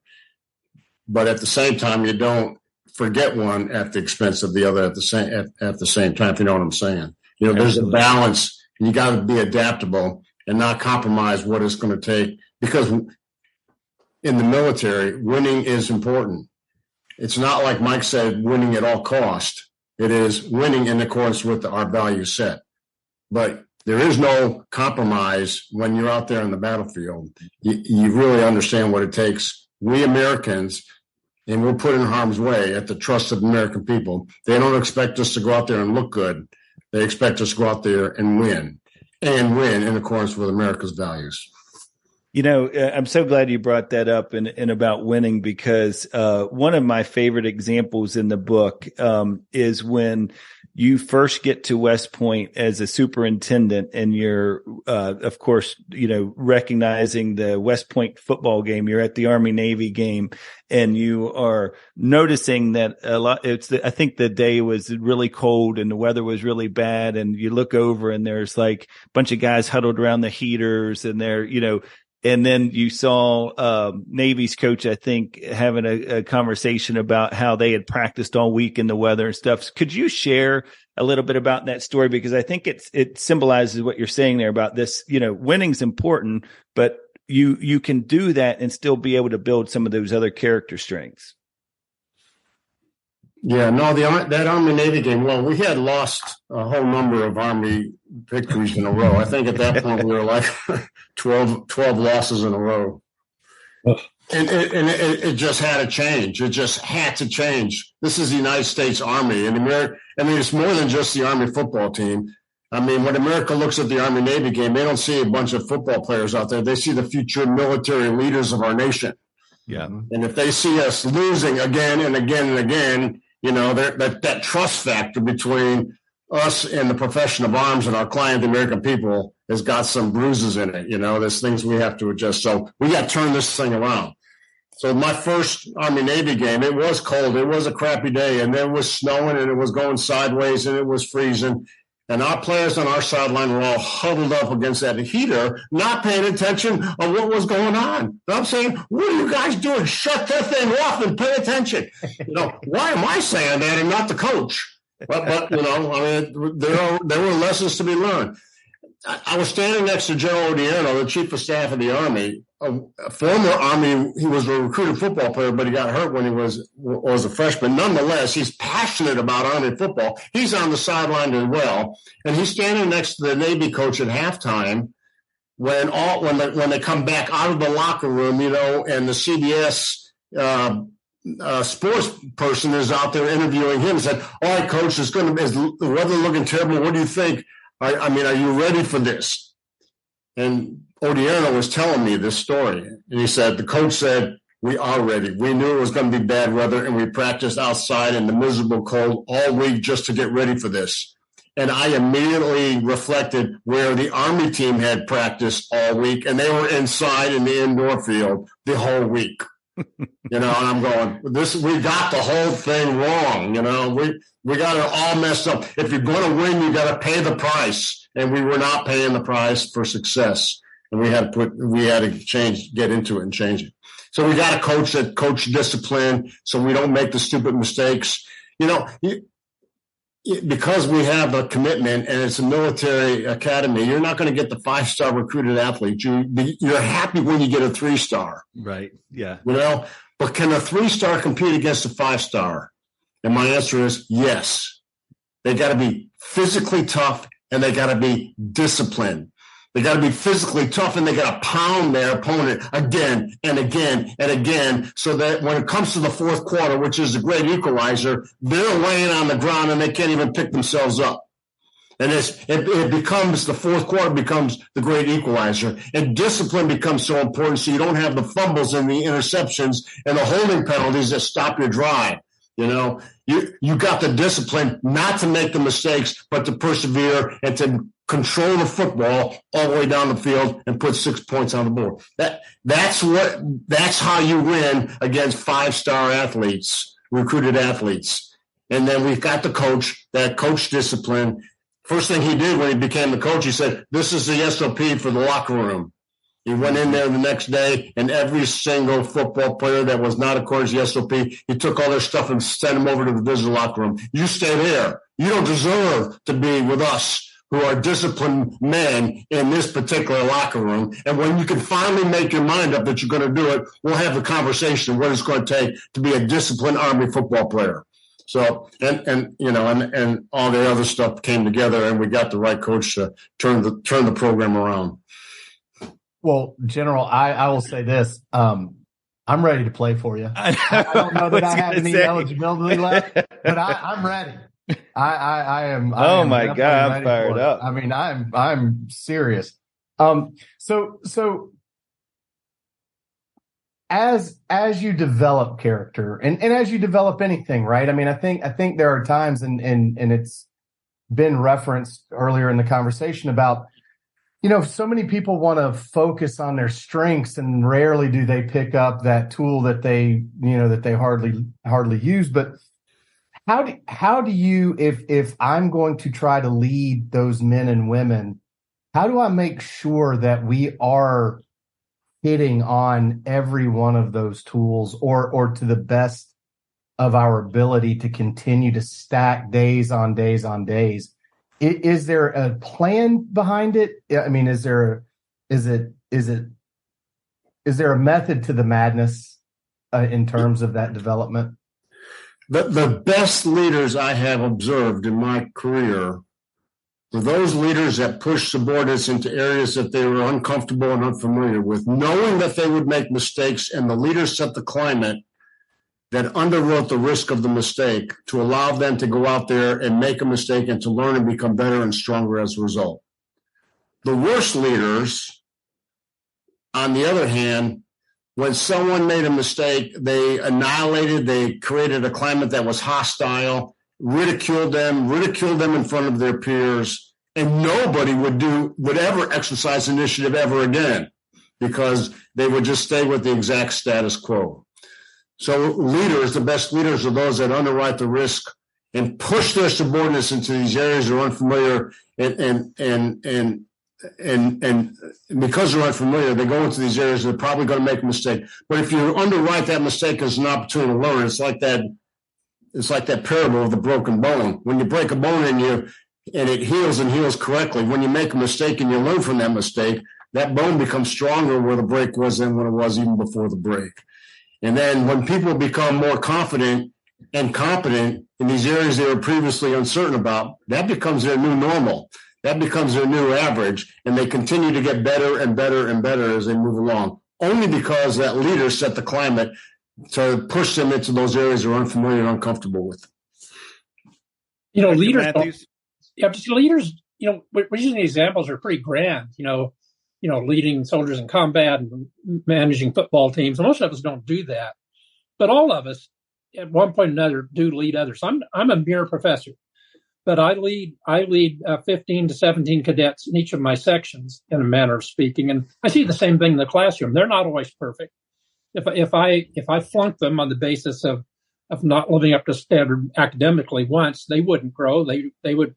But at the same time, you don't forget one at the expense of the other at the same time, if you know what I'm saying. There's a balance. You got to be adaptable and not compromise what it's going to take. Because in the military, winning is important. It's not like Mike said, winning at all cost. It is winning in accordance with our value set. But there is no compromise when you're out there in the battlefield. You really understand what it takes. We Americans, and we're put in harm's way at the trust of the American people. They don't expect us to go out there and look good. They expect us to go out there and win in accordance with America's values. I'm so glad you brought that up and about winning, because one of my favorite examples in the book is when you first get to West Point as a superintendent, and you're, of course, recognizing the West Point football game. You're at the Army-Navy game, and you are noticing that I think the day was really cold and the weather was really bad. And you look over and there's like a bunch of guys huddled around the heaters, and they're, and then you saw Navy's coach, I think, having a conversation about how they had practiced all week in the weather and stuff. Could you share a little bit about that story? Because I think it symbolizes what you're saying there about this. Winning's important, but you can do that and still be able to build some of those other character strengths. Yeah, no, that Army-Navy game, well, we had lost a whole number of Army victories in a row. I think at that point we were like 12 losses in a row. And it just had to change. It just had to change. This is the United States Army. And it's more than just the Army football team. I mean, when America looks at the Army-Navy game, they don't see a bunch of football players out there. They see the future military leaders of our nation. Yeah. And if they see us losing again and again and again, that trust factor between us and the profession of arms and our client, the American people, has got some bruises in it. There's things we have to adjust. So we got to turn this thing around. So my first Army-Navy game, it was cold. It was a crappy day, and it was snowing, and it was going sideways, and it was freezing. And our players on our sideline were all huddled up against that heater, not paying attention of what was going on. I'm saying, what are you guys doing? Shut that thing off and pay attention. Why am I saying that and not the coach? But there were lessons to be learned. I was standing next to General Odierno, the chief of staff of the Army, a former Army. He was a recruited football player, but he got hurt when he was a freshman. Nonetheless, he's passionate about Army football. He's on the sideline as well, and he's standing next to the Navy coach at halftime when they come back out of the locker room, and the CBS sports person is out there interviewing him. Said, "All right, coach, is the weather looking terrible? What do you think? Are you ready for this?" And Odierno was telling me this story. And he said, the coach said, "We are ready. We knew it was going to be bad weather, and we practiced outside in the miserable cold all week just to get ready for this." And I immediately reflected where the Army team had practiced all week, and they were inside in the indoor field the whole week. And I'm going, we got the whole thing wrong. We got it all messed up. If you're going to win, you got to pay the price. And we were not paying the price for success. And we had to get into it and change it. So we got a coach that coach discipline so we don't make the stupid mistakes. Because we have a commitment and it's a military academy, you're not going to get the 5-star recruited athlete. You're happy when you get a 3-star. Right. Yeah. But can a 3-star compete against a 5-star? And my answer is yes. They got to be physically tough and they got to be disciplined. They got to be physically tough and they got to pound their opponent again and again and again so that when it comes to the fourth quarter, which is a great equalizer, they're laying on the ground and they can't even pick themselves up. And the fourth quarter becomes the great equalizer. And discipline becomes so important so you don't have the fumbles and the interceptions and the holding penalties that stop your drive. You got the discipline not to make the mistakes, but to persevere and to control the football all the way down the field and put 6 points on the board. That's how you win against 5-star athletes, recruited athletes. And then we've got the coach, that coach discipline. First thing he did when he became the coach, he said, "This is the SOP for the locker room." He went in there the next day, and every single football player that was not according to the SOP, he took all their stuff and sent them over to the visitor locker room. "You stay there. You don't deserve to be with us who are disciplined men in this particular locker room. And when you can finally make your mind up that you're going to do it, we'll have the conversation of what it's going to take to be a disciplined Army football player." So, and all the other stuff came together, and we got the right coach to turn the program around. Well, General, I will say this. I'm ready to play for you. I don't know that I have any eligibility left, but I'm ready. I am. Oh my God, I'm fired up. I mean, I'm serious. So as you develop character and as you develop anything, right? I mean, I think there are times and it's been referenced earlier in the conversation about, so many people want to focus on their strengths and rarely do they pick up that tool that they hardly use. But how do you, if I'm going to try to lead those men and women, how do I make sure that we are hitting on every one of those tools or to the best of our ability to continue to stack days on days on days? Is there a plan behind it? I mean, is there a method to the madness in terms of that development? The best leaders I have observed in my career were those leaders that pushed subordinates into areas that they were uncomfortable and unfamiliar with, knowing that they would make mistakes, and the leaders set the climate that underwrote the risk of the mistake to allow them to go out there and make a mistake and to learn and become better and stronger as a result. The worst leaders, on the other hand, when someone made a mistake, they annihilated, they created a climate that was hostile, ridiculed them in front of their peers, and nobody would ever exercise initiative ever again because they would just stay with the exact status quo. So leaders, the best leaders, are those that underwrite the risk and push their subordinates into these areas that are unfamiliar, and because they're unfamiliar, they go into these areas, they're probably going to make a mistake. But if you underwrite that mistake as an opportunity to learn, it's like that parable of the broken bone. When you break a bone and it heals and heals correctly, when you make a mistake and you learn from that mistake, that bone becomes stronger where the break was than when it was even before the break. And then when people become more confident and competent in these areas they were previously uncertain about, that becomes their new normal. That becomes their new average, and they continue to get better and better and better as they move along, only because that leader set the climate to push them into those areas they're unfamiliar and uncomfortable with. Leaders, leaders, we're using examples are pretty grand, leading soldiers in combat and managing football teams. Most of us don't do that, but all of us at one point or another do lead others. I'm a mere professor, but I lead 15 to 17 cadets in each of my sections, in a manner of speaking. And I see the same thing in the classroom. They're not always perfect. If I flunk them on the basis of not living up to standard academically once, they wouldn't grow. They would,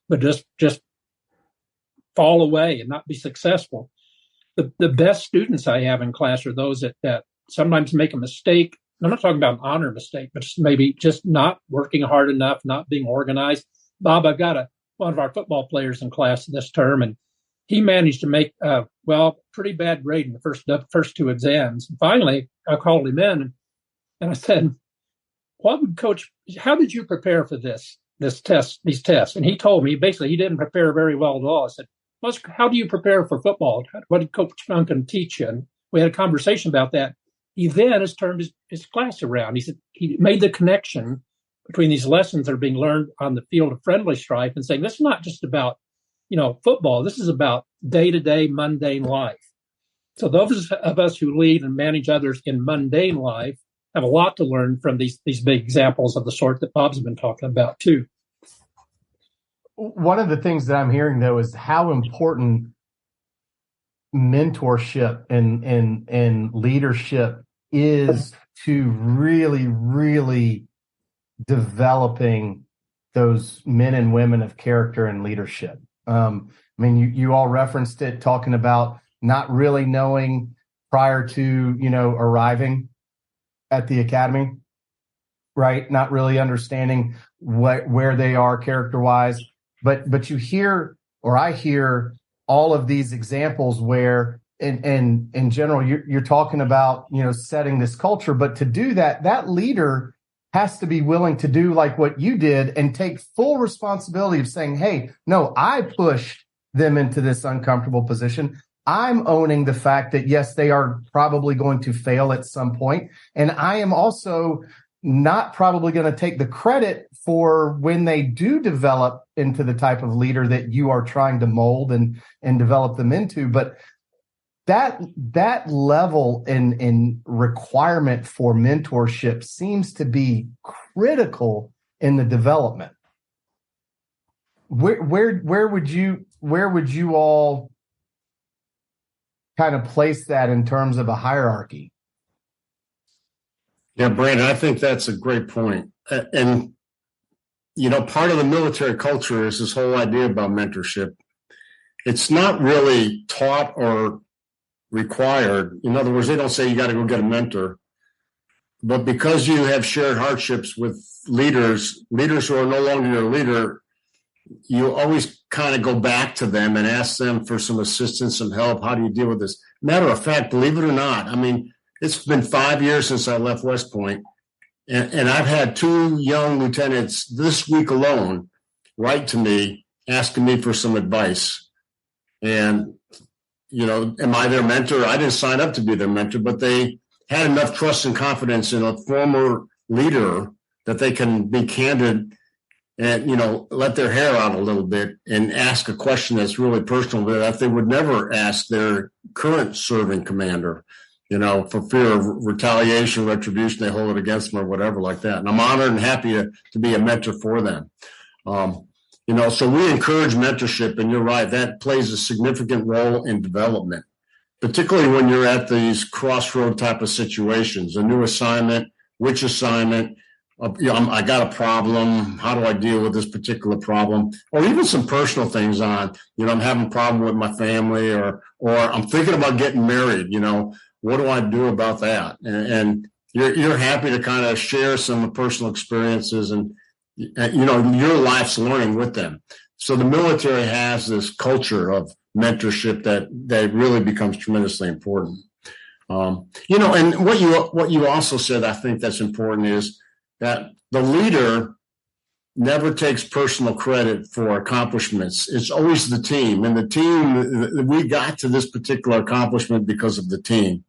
but just fall away and not be successful. The best students I have in class are those that sometimes make a mistake. I'm not talking about an honor mistake, but just not working hard enough, not being organized. Bob, I've got one of our football players in class this term, and he managed to make pretty bad grade in the first two exams. And finally, I called him in and I said, Coach, how did you prepare for these tests? And he told me basically he didn't prepare very well at all. I said, how do you prepare for football? What did Coach Duncan teach you? And we had a conversation about that. He then has turned his class around. He said he made the connection between these lessons that are being learned on the field of friendly strife and saying, this is not just about, football. This is about day-to-day mundane life. So those of us who lead and manage others in mundane life have a lot to learn from these big examples of the sort that Bob's been talking about too. One of the things that I'm hearing, though, is how important mentorship and leadership is to really, really developing those men and women of character and leadership. You all referenced it, talking about not really knowing prior to, arriving at the academy, right? Not really understanding where they are character-wise. But you hear, or I hear, all of these examples where, in general, you're talking about, setting this culture. But to do that leader has to be willing to do like what you did and take full responsibility of saying, hey, no, I pushed them into this uncomfortable position. I'm owning the fact that, yes, they are probably going to fail at some point. And I am also not probably going to take the credit for when they do develop into the type of leader that you are trying to mold and develop them into. But that level in requirement for mentorship seems to be critical in the development. Where would you all kind of place that in terms of a hierarchy? Yeah, Brandon, I think that's a great point. And, part of the military culture is this whole idea about mentorship. It's not really taught or required. In other words, they don't say you got to go get a mentor. But because you have shared hardships with leaders who are no longer your leader, you always kind of go back to them and ask them for some assistance, some help. How do you deal with this? Matter of fact, believe it or not, it's been 5 years since I left West Point, and I've had 2 young lieutenants this week alone write to me asking me for some advice. And, am I their mentor? I didn't sign up to be their mentor, but they had enough trust and confidence in a former leader that they can be candid and, let their hair out a little bit and ask a question that's really personal that they would never ask their current serving commander, for fear of retaliation, retribution, they hold it against them or whatever like that. And I'm honored and happy to be a mentor for them. So we encourage mentorship, and you're right, that plays a significant role in development, particularly when you're at these crossroad type of situations, a new assignment, which assignment, I got a problem. How do I deal with this particular problem? Or even some personal things on, I'm having a problem with my family, or I'm thinking about getting married. What do I do about that? And you're happy to kind of share some personal experiences and your life's learning with them. So the military has this culture of mentorship that really becomes tremendously important. And what you also said, I think that's important, is that the leader never takes personal credit for accomplishments. It's always the team. And the team, we got to this particular accomplishment because of the team,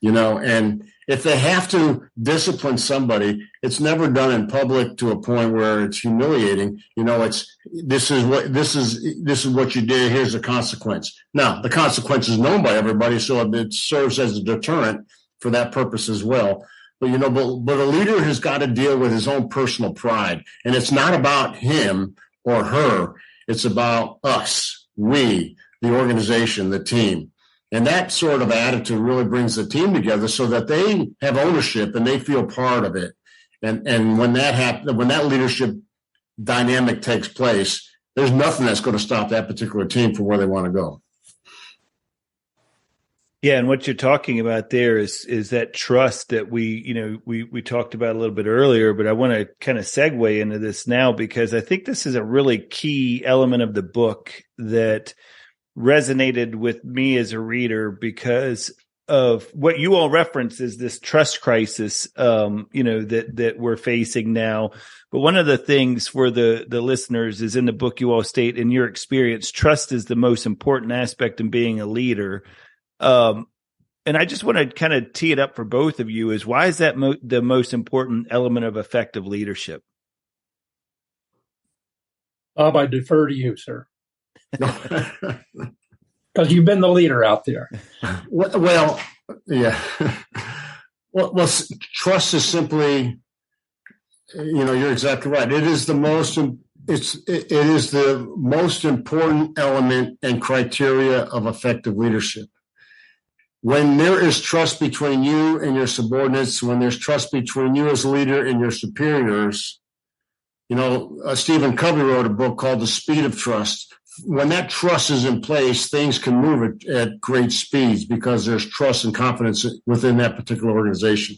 and if they have to discipline somebody, it's never done in public to a point where it's humiliating. This is what you did. Here's the consequence. Now, the consequence is known by everybody, so it serves as a deterrent for that purpose as well. But but a leader has got to deal with his own personal pride, and it's not about him or her. It's about us, we, the organization, the team, and that sort of attitude really brings the team together so that they have ownership and they feel part of it. And when that happens, when that leadership dynamic takes place, there's nothing that's going to stop that particular team from where they want to go. Yeah, and what you're talking about there is that trust that we talked about a little bit earlier, but I want to kind of segue into this now because I think this is a really key element of the book that resonated with me as a reader because of what you all reference is this trust crisis, that we're facing now. But one of the things for the listeners is in the book you all state, in your experience, trust is the most important aspect in being a leader. And I just want to kind of tee it up for both of you is why is that the most important element of effective leadership? Bob, I defer to you, sir. Because you've been the leader out there. Well, yeah. Well, trust is simply, you're exactly right. It is the most important element and criteria of effective leadership. When there is trust between you and your subordinates, when there's trust between you as a leader and your superiors, Stephen Covey wrote a book called The Speed of Trust. When that trust is in place, things can move at great speeds because there's trust and confidence within that particular organization.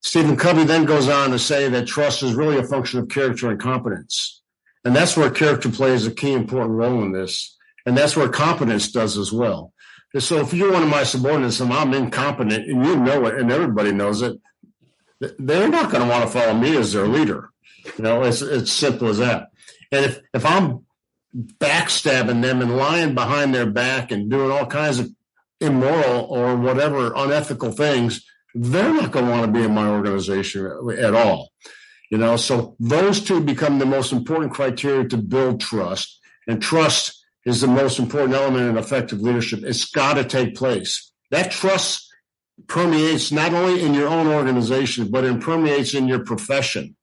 Stephen Covey then goes on to say that trust is really a function of character and competence. And that's where character plays a key important role in this. And that's where competence does as well. So if you're one of my subordinates and I'm incompetent and you know it and everybody knows it, they're not going to want to follow me as their leader. It's simple as that. And if I'm backstabbing them and lying behind their back and doing all kinds of immoral or whatever unethical things, they're not going to want to be in my organization at all. So those two become the most important criteria to build trust, and trust is the most important element in effective leadership. It's got to take place. That trust permeates not only in your own organization, but it permeates in your profession.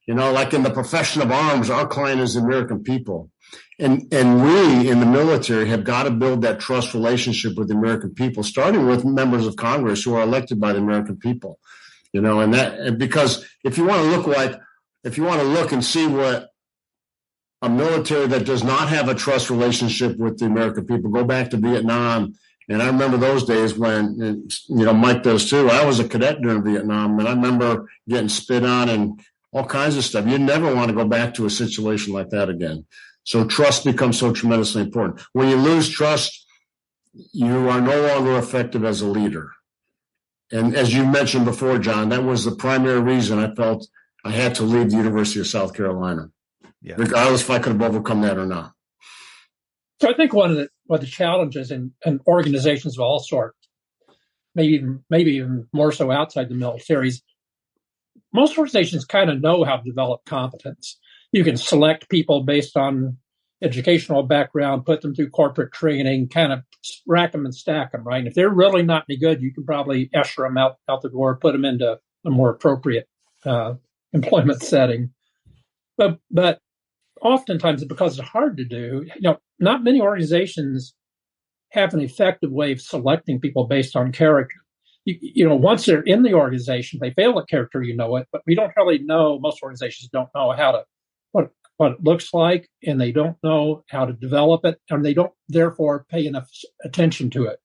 Like in the profession of arms, our client is the American people. And we in the military have got to build that trust relationship with the American people, starting with members of Congress who are elected by the American people. And that, because if you want to look and see what a military that does not have a trust relationship with the American people, go back to Vietnam. And I remember those days when, Mike does too. I was a cadet during Vietnam, and I remember getting spit on and all kinds of stuff. You never want to go back to a situation like that again. So trust becomes so tremendously important. When you lose trust, you are no longer effective as a leader. And as you mentioned before, John, that was the primary reason I felt I had to leave the University of South Carolina. regardless if I could have overcome that or not. So I think one of the challenges in organizations of all sorts, maybe even more so outside the military, is most organizations kind of know how to develop competence. You can select people based on educational background, put them through corporate training, kind of rack them and stack them, right? And if they're really not any good, you can probably usher them out the door, put them into a more appropriate employment setting. But oftentimes, because it's hard to do, not many organizations have an effective way of selecting people based on character. Once they're in the organization, they fail at character, but we don't really know. Most organizations don't know what it looks like, and they don't know how to develop it, and they don't therefore pay enough attention to it.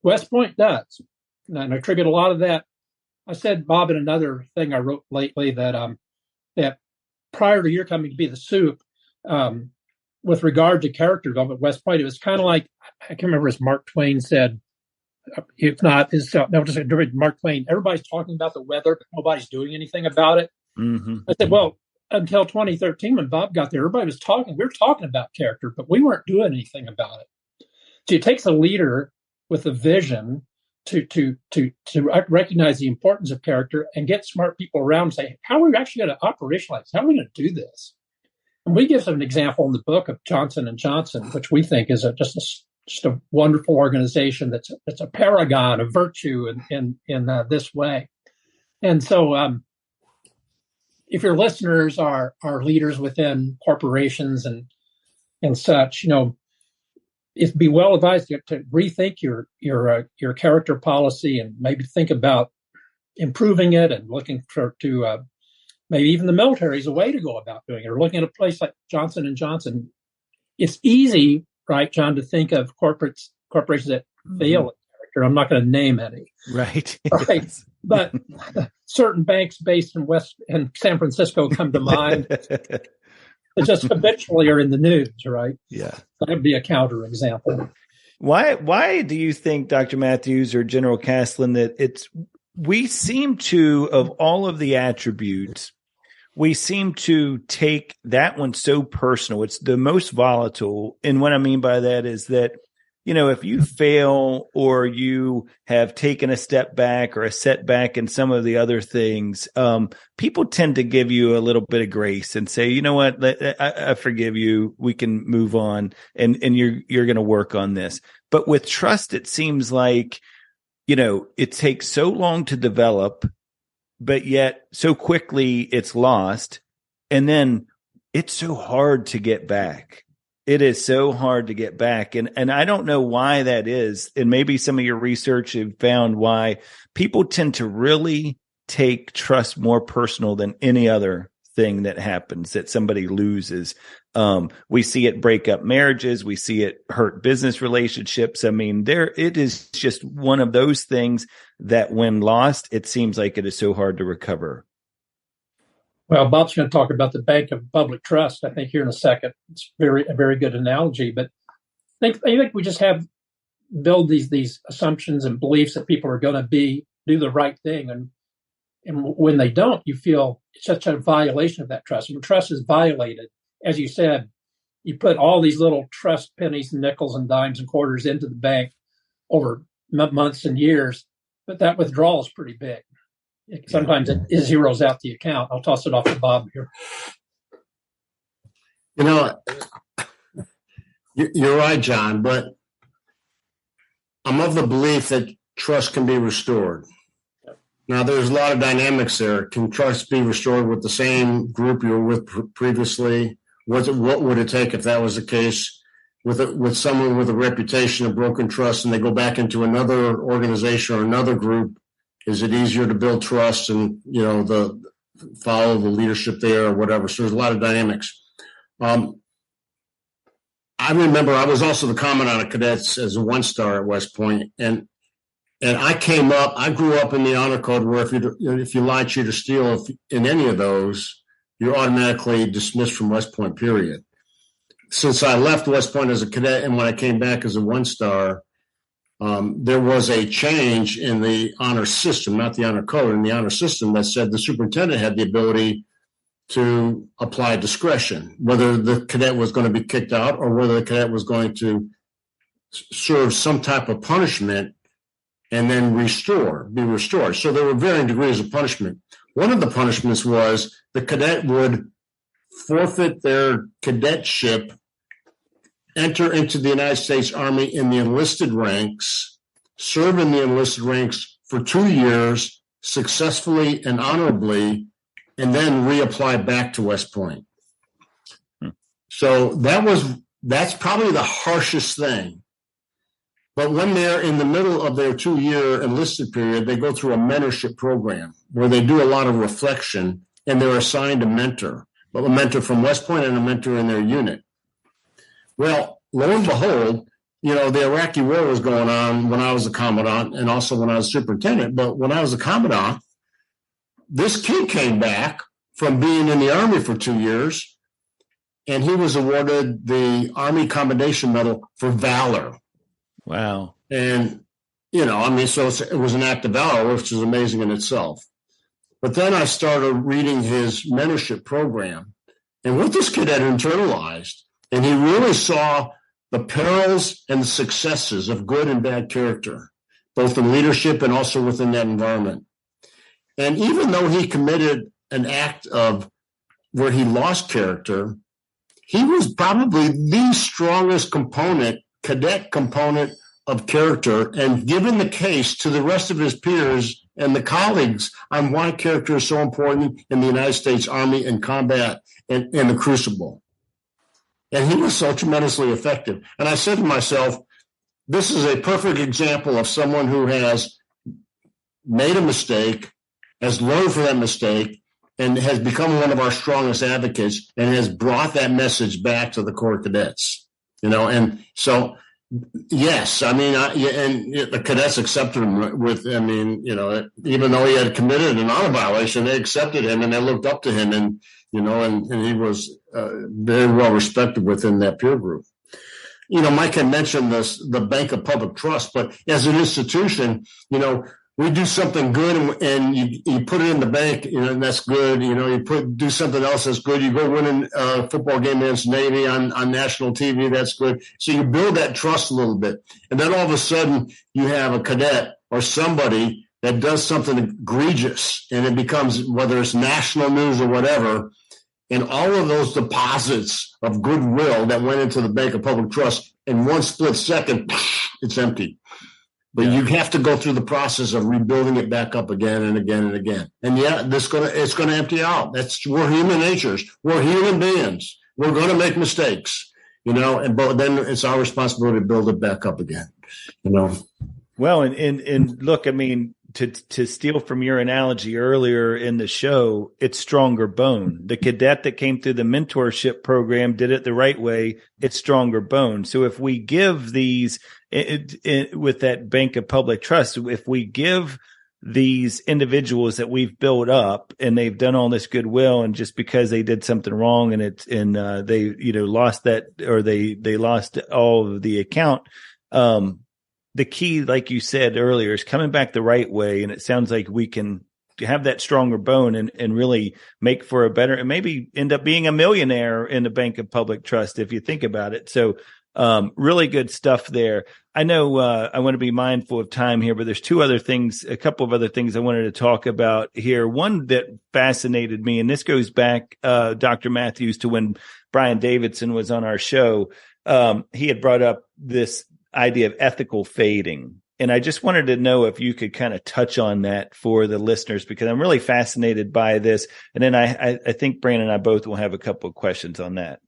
West Point does, and I attribute a lot of that. I said, Bob, in another thing I wrote lately that prior to your coming to be the soup, with regard to character development, West Point, it was kind of like, I can't remember as Mark Twain said. If not, Mark Twain. Everybody's talking about the weather, but nobody's doing anything about it. Mm-hmm. I said, well, until 2013, when Bob got there, everybody was talking. We were talking about character, but we weren't doing anything about it. So it takes a leader with a vision to recognize the importance of character and get smart people around and say, how are we actually going to operationalize? How are we going to do this? And we give some example in the book of Johnson and Johnson, which we think is just a wonderful organization that's a paragon of virtue in this way. And so, if your listeners are leaders within corporations and such, it'd be well advised to rethink your character policy and maybe think about improving it and looking to maybe even the military is a way to go about doing it, or looking at a place like Johnson and Johnson. It's easy, right, John, to think of corporations that fail at character. I'm not going to name any. Right. Right. But certain banks based in San Francisco come to mind that just habitually are in the news, right? Yeah. That would be a counterexample. Why do you think, Dr. Matthews or General Caslen, that we seem to, of all of the attributes, we seem to take that one so personal. It's the most volatile. And what I mean by that is that, if you fail or you have taken a step back or a setback in some of the other things, people tend to give you a little bit of grace and say, you know what, I forgive you. We can move on and you're going to work on this. But with trust, it seems like, it takes so long to develop, but yet so quickly it's lost. And then it's so hard to get back. It is so hard to get back. And I don't know why that is. And maybe some of your research have found why people tend to really take trust more personal than any other thing that happens, that somebody loses. We see it break up marriages. We see it hurt business relationships. I mean, it is just one of those things that when lost, it seems like it is so hard to recover. Well, Bob's going to talk about the bank of public trust, I think, here in a second. It's a very good analogy. But I think we just build these assumptions and beliefs that people are going to do the right thing. And when they don't, you feel it's such a violation of that trust. When trust is violated, as you said, you put all these little trust pennies and nickels and dimes and quarters into the bank over months and years, but that withdrawal is pretty big. Sometimes it zeroes out the account. I'll toss it off to Bob here. You're right, John, but I'm of the belief that trust can be restored. Now, there's a lot of dynamics there. Can trust be restored with the same group you were with previously? What would it take if that was the case with someone with a reputation of broken trust and they go back into another organization or another group? Is it easier to build trust and, follow the leadership there or whatever? So there's a lot of dynamics. I remember I was also the commandant of cadets as a 1-star at West Point. And I grew up in the honor code where if you lie, cheat, or steal in any of those, you're automatically dismissed from West Point, period. Since I left West Point as a cadet and when I came back as a 1-star, there was a change in the honor system, not the honor code, in the honor system that said the superintendent had the ability to apply discretion, whether the cadet was going to be kicked out or whether the cadet was going to serve some type of punishment and then be restored. So there were varying degrees of punishment. One of the punishments was the cadet would forfeit their cadetship, enter into the United States Army in the enlisted ranks, serve in the enlisted ranks for 2 years successfully and honorably, and then reapply back to West Point. So that's probably the harshest thing. But when they're in the middle of their 2-year enlisted period, they go through a mentorship program where they do a lot of reflection, and they're assigned a mentor, but a mentor from West Point and a mentor in their unit. Well, lo and behold, the Iraqi war was going on when I was a commandant and also when I was superintendent. But when I was a commandant, this kid came back from being in the Army for 2 years, and he was awarded the Army Commendation Medal for valor. Wow. And, so it was an act of valor, which is amazing in itself. But then I started reading his mentorship program, and what this kid had internalized, and he really saw the perils and the successes of good and bad character, both in leadership and also within that environment. And even though he committed an act of where he lost character, he was probably the strongest cadet component of character, and given the case to the rest of his peers and the colleagues on why character is so important in the United States Army and combat and in the crucible. And he was so tremendously effective. And I said to myself, this is a perfect example of someone who has made a mistake, has learned from that mistake, and has become one of our strongest advocates and has brought that message back to the Corps cadets. And so, yes, and the cadets accepted him even though he had committed an honor violation, they accepted him and they looked up to him, and he was very well respected within that peer group. Mike had mentioned the Bank of Public Trust, but as an institution, we do something good and you put it in the bank, and that's good. You do something else that's good. You go win a football game against Navy on national TV, that's good. So you build that trust a little bit. And then all of a sudden you have a cadet or somebody that does something egregious, and it becomes, whether it's national news or whatever, and all of those deposits of goodwill that went into the Bank of Public Trust, in one split second, it's empty. But you have to go through the process of rebuilding it back up again and again and again. And it's going to empty out. We're human natures. We're human beings. We're going to make mistakes, but then it's our responsibility to build it back up again, Well, and look, to steal from your analogy earlier in the show, it's stronger bone. The cadet that came through the mentorship program did it the right way. It's stronger bone. So if we give these with that Bank of Public Trust, if we give these individuals that we've built up and they've done all this goodwill, and just because they did something wrong and they lost that, or they lost all of the account, the key, like you said earlier, is coming back the right way. And it sounds like we can have that stronger bone and really make for a better, and maybe end up being a millionaire in the Bank of Public Trust, if you think about it. So really good stuff there. I know I want to be mindful of time here, but there's a couple of other things I wanted to talk about here. One that fascinated me, and this goes back, Dr. Matthews, to when Brian Davidson was on our show. He had brought up this idea of ethical fading. And I just wanted to know if you could kind of touch on that for the listeners, because I'm really fascinated by this. And then I think Brandon and I both will have a couple of questions on that.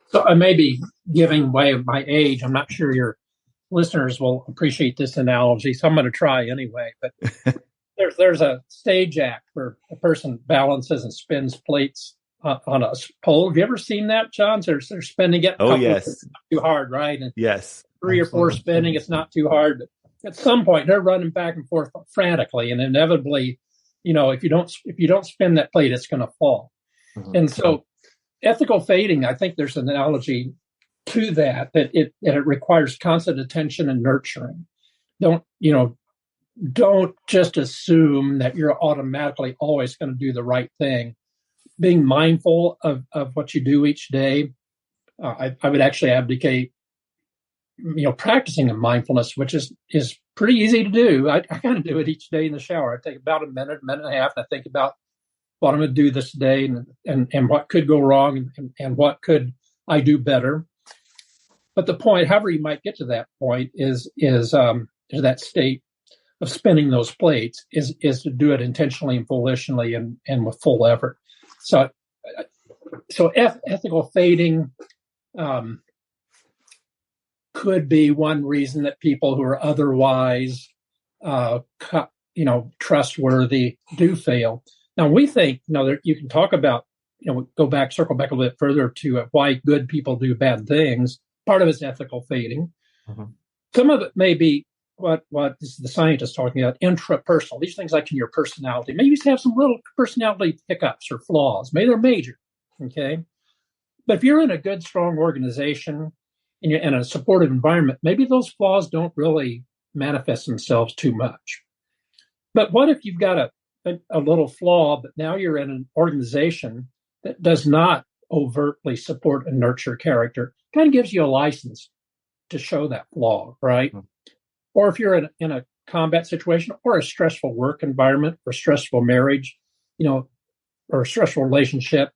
So I may be giving away of my age. I'm not sure your listeners will appreciate this analogy, so I'm going to try anyway. But there's a stage act where a person balances and spins plates on a pole. Have you ever seen that, John? They're spinning it. Oh, yes. Not too hard, right? And yes. 3 or 4 spinning, it's not too hard. But at some point, they're running back and forth frantically, and inevitably, if you don't spin that plate, it's going to fall. Mm-hmm. And so, ethical fading, I think there's an analogy to that it requires constant attention and nurturing. Don't just assume that you're automatically always going to do the right thing. being mindful of what you do each day. I would actually advocate, practicing a mindfulness, which is pretty easy to do. I kind of do it each day in the shower. I take about a minute and a half, and I think about what I'm going to do this day and what could go wrong and what could I do better. But the point, however you might get to that point, is that state of spinning those plates is to do it intentionally and volitionally and with full effort. So ethical fading could be one reason that people who are otherwise, trustworthy do fail. Now we think, you can talk about, circle back a little bit further to why good people do bad things. Part of it's ethical fading. Mm-hmm. Some of it may be what this is the scientist talking about, intrapersonal. These things like in your personality. Maybe you have some little personality hiccups or flaws. Maybe they're major. Okay. But if you're in a good, strong organization and you're in a supportive environment, maybe those flaws don't really manifest themselves too much. But what if you've got a little flaw, but now you're in an organization that does not overtly support and nurture character? Kind of gives you a license to show that flaw, right? Mm-hmm. Or if you're in a combat situation or a stressful work environment or stressful marriage, or a stressful relationship,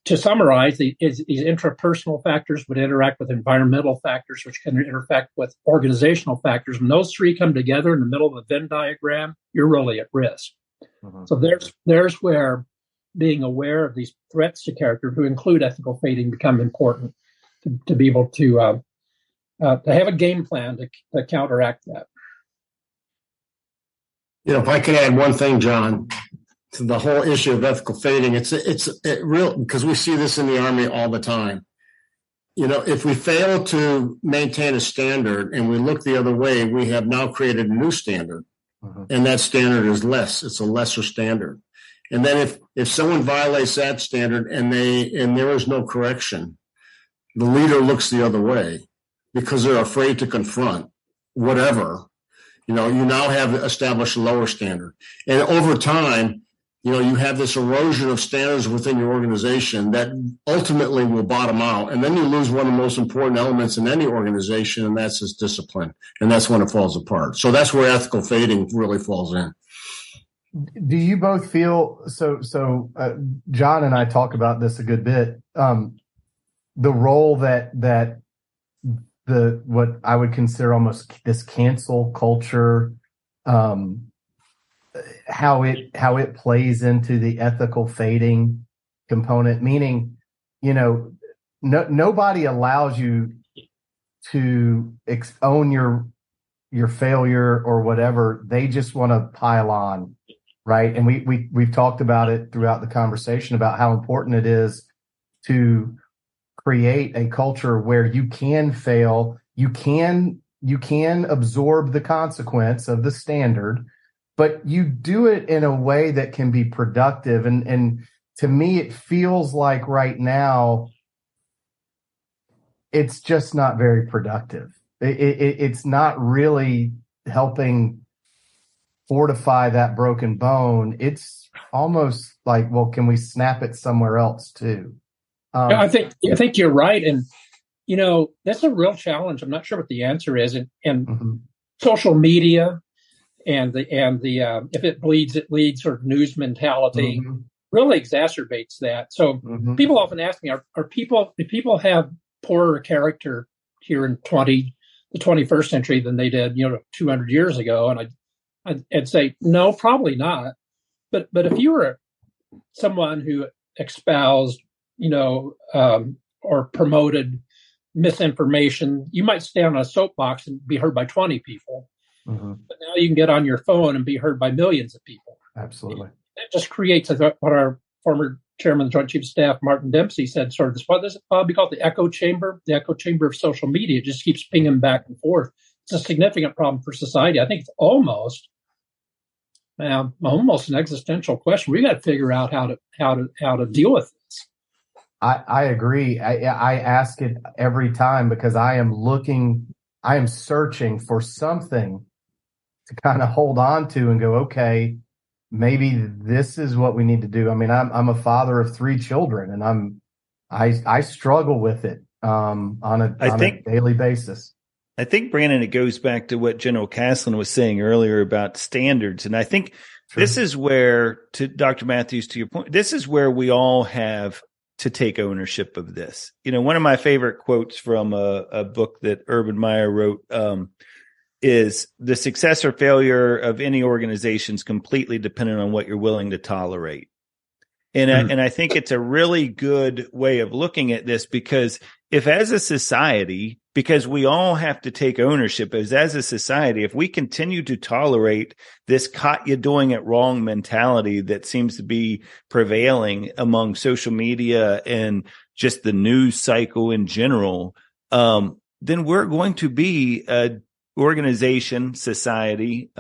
to summarize, these intrapersonal factors would interact with environmental factors, which can interact with organizational factors. When those three come together in the middle of a Venn diagram, you're really at risk. Mm-hmm. So there's where being aware of these threats to character, who include ethical fading, become important to be able to have a game plan to counteract that. If I could add one thing, John, to the whole issue of ethical fading, it's real, because we see this in the Army all the time. If we fail to maintain a standard and we look the other way, we have now created a new standard, and that standard is less. It's a lesser standard. And then if someone violates that standard and there is no correction, the leader looks the other way because they're afraid to confront whatever. You now have established a lower standard. And over time, you have this erosion of standards within your organization that ultimately will bottom out. And then you lose one of the most important elements in any organization, and that's its discipline. And that's when it falls apart. So that's where ethical fading really falls in. Do you both feel so? John and I talk about this a good bit. The role that what I would consider almost this cancel culture, how it plays into the ethical fading component. Meaning, nobody allows you to own your failure or whatever. They just want to pile on. Right. And we've talked about it throughout the conversation about how important it is to create a culture where you can fail, you can absorb the consequence of the standard, but you do it in a way that can be productive. And to me, it feels like right now, it's just not very productive. It's not really helping fortify that broken bone. It's almost like, well, can we snap it somewhere else too? I think you're right, and that's a real challenge. I'm not sure what the answer is, and social media and the if it bleeds, it leads sort of news mentality really exacerbates that. So people often ask me, do people have poorer character here in the 21st century than they did 200 years ago? And I'd say, no, probably not. But if you were someone who espoused, or promoted misinformation, you might stand on a soapbox and be heard by 20 people. But now you can get on your phone and be heard by millions of people. Absolutely. That just creates what our former chairman of the Joint Chiefs of Staff, Martin Dempsey, said, sort of this, what does it be called? The echo chamber of social media. It just keeps pinging back and forth. It's a significant problem for society. I think it's almost an existential question. We got to figure out how to deal with this. I agree. I ask it every time because I am searching for something to kind of hold on to and go, okay, maybe this is what we need to do. I mean, I'm a father of 3 children, and I struggle with it on a daily basis. I think, Brandon, it goes back to what General Caslen was saying earlier about standards. And I think this is where, to Dr. Matthews, to your point, this is where we all have to take ownership of this. You know, one of my favorite quotes from a book that Urban Meyer wrote is, the success or failure of any organization is completely dependent on what you're willing to tolerate. And I think it's a really good way of looking at this, because if as a society, because we all have to take ownership as a society, if we continue to tolerate this caught you doing it wrong mentality that seems to be prevailing among social media and just the news cycle in general, then we're going to be a organization, society,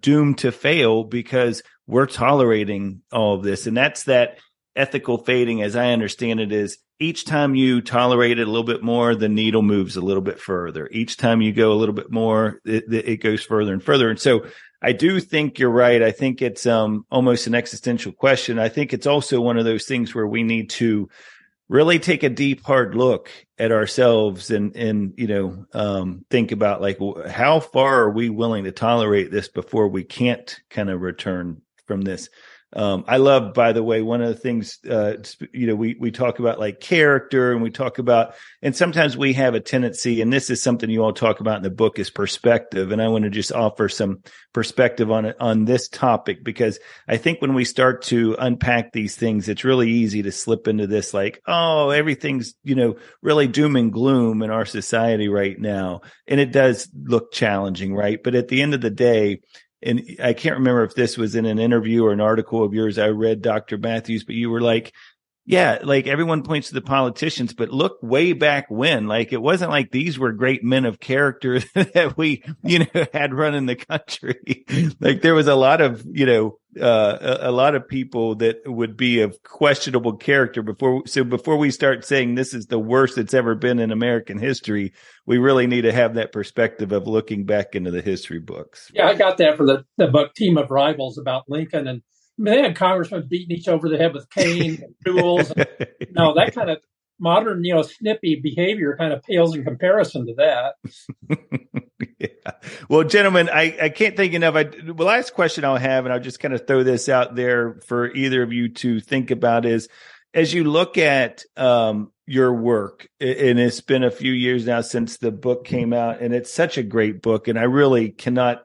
doomed to fail, because we're tolerating all of this. And that's that ethical fading, as I understand it, is each time you tolerate it a little bit more, the needle moves a little bit further. Each time you go a little bit more, it goes further and further. And so I do think you're right. I think it's almost an existential question. I think it's also one of those things where we need to really take a deep, hard look at ourselves and think about, like, how far are we willing to tolerate this before we can't kind of return from this. I love, by the way, one of the things, we talk about like character, and we talk about, and sometimes we have a tendency, and this is something you all talk about in the book, is perspective. And I want to just offer some perspective on it, on this topic, because I think when we start to unpack these things, it's really easy to slip into this, like, oh, everything's, really doom and gloom in our society right now. And it does look challenging, right? But at the end of the day, and I can't remember if this was in an interview or an article of yours I read, Dr. Matthews, but you were like, yeah, like everyone points to the politicians, but look way back when, like, it wasn't like these were great men of character that we, had running the country. Like, there was a lot of, a lot of people that would be of questionable character before we start saying this is the worst it's ever been in American history, we really need to have that perspective of looking back into the history books. Yeah, I got that from the book Team of Rivals about Lincoln, and they had congressmen beating each over the head with canes and tools. That kind of modern, snippy behavior kind of pales in comparison to that. Yeah. Well, gentlemen, I can't think enough. The last question I'll have, and I'll just kind of throw this out there for either of you to think about, is, as you look at your work, and it's been a few years now since the book came out, and it's such a great book, and I really cannot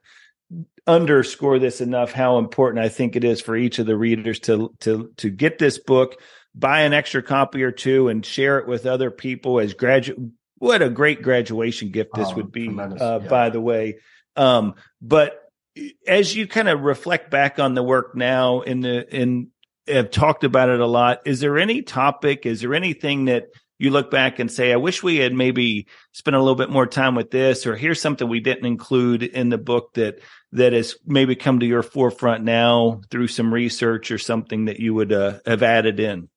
underscore this enough, how important I think it is for each of the readers to get this book, buy an extra copy or two, and share it with other people as what a great graduation gift this would be, by the way. But as you kind of reflect back on the work now and have talked about it a lot, is there any topic, is there anything that you look back and say, I wish we had maybe spent a little bit more time with this, or here's something we didn't include in the book that has maybe come to your forefront now through some research, or something that you would have added in?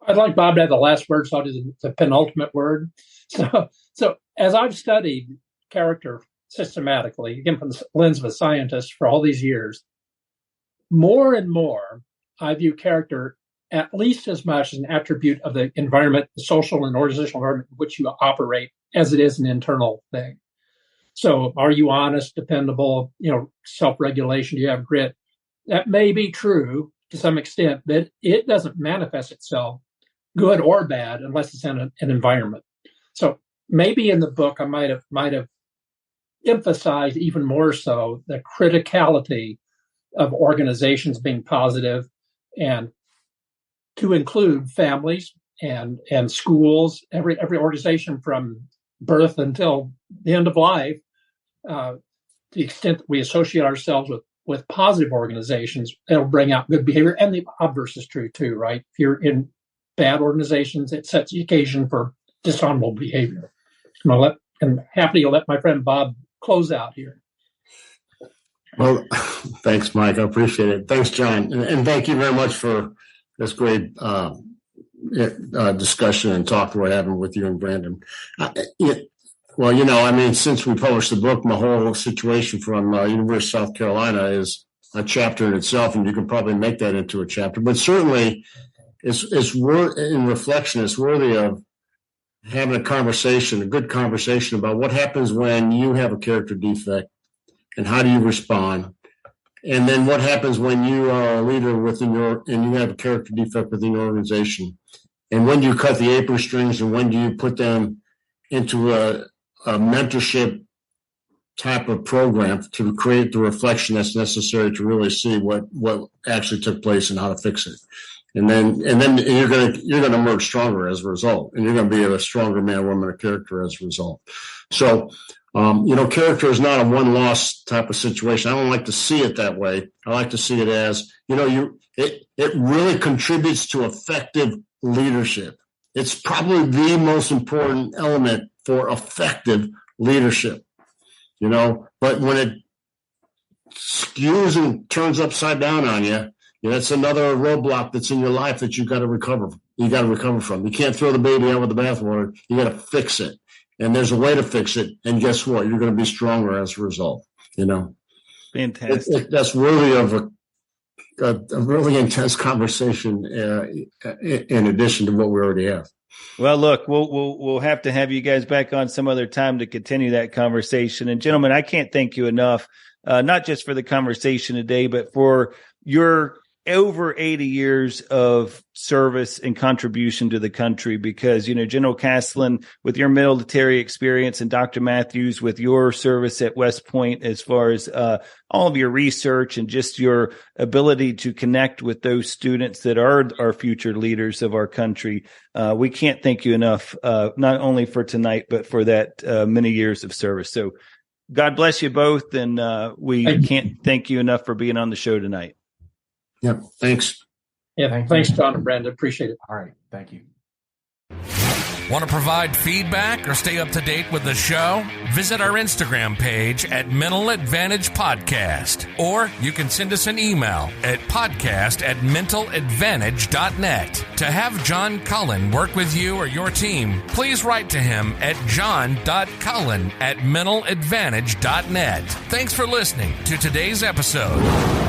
I'd like Bob to have the last word, so I'll do the penultimate word. So as I've studied character systematically, again, from the lens of a scientist for all these years, more and more I view character at least as much as an attribute of the environment, the social and organizational environment in which you operate, as it is an internal thing. So are you honest, dependable, self-regulation, do you have grit? That may be true to some extent, but it doesn't manifest itself, good or bad, unless it's in an environment. So maybe in the book I might have emphasized even more so the criticality of organizations being positive, and to include families and schools, every organization from birth until the end of life, to the extent that we associate ourselves with positive organizations, it'll bring out good behavior. And the obverse is true too, right? If you're in bad organizations, it sets the occasion for dishonorable behavior. I'm happy to let my friend Bob close out here. Well, thanks, Mike. I appreciate it. Thanks, John. And thank you very much for this great discussion and talk that we're having with you and Brandon. Since we published the book, my whole situation from University of South Carolina is a chapter in itself, and you can probably make that into a chapter. But certainly, it's in reflection, it's worthy of having a good conversation about what happens when you have a character defect and how do you respond. And then what happens when you are a leader and you have a character defect within your organization. And when do you cut the apron strings, and when do you put them into a mentorship type of program to create the reflection that's necessary to really see what actually took place and how to fix it. And then you're gonna emerge stronger as a result, and you're gonna be a stronger man, woman of character as a result. So, character is not a one-loss type of situation. I don't like to see it that way. I like to see it as, it really contributes to effective leadership. It's probably the most important element for effective leadership, but when it skews and turns upside down on you, that's another roadblock that's in your life that you got to recover from. You can't throw the baby out with the bathwater. You got to fix it. And there's a way to fix it. And guess what? You're going to be stronger as a result, Fantastic. That's worthy of a really intense conversation in addition to what we already have. Well, look, we'll have to have you guys back on some other time to continue that conversation. And gentlemen, I can't thank you enough, not just for the conversation today, but for your over 80 years of service and contribution to the country, because, General Caslen, with your military experience, and Dr. Matthews with your service at West Point, as far as all of your research and just your ability to connect with those students that are our future leaders of our country. We can't thank you enough, not only for tonight, but for that many years of service. So God bless you both. And we can't thank you enough for being on the show tonight. Yeah, thanks. Yeah, thanks, John and Brandon. Appreciate it. All right, thank you. Want to provide feedback or stay up to date with the show? Visit our Instagram page at Mental Advantage Podcast, or you can send us an email at podcast@mentaladvantage.net. To have John Cullen work with you or your team, please write to him at john.cullen@mentaladvantage.net. Thanks for listening to today's episode.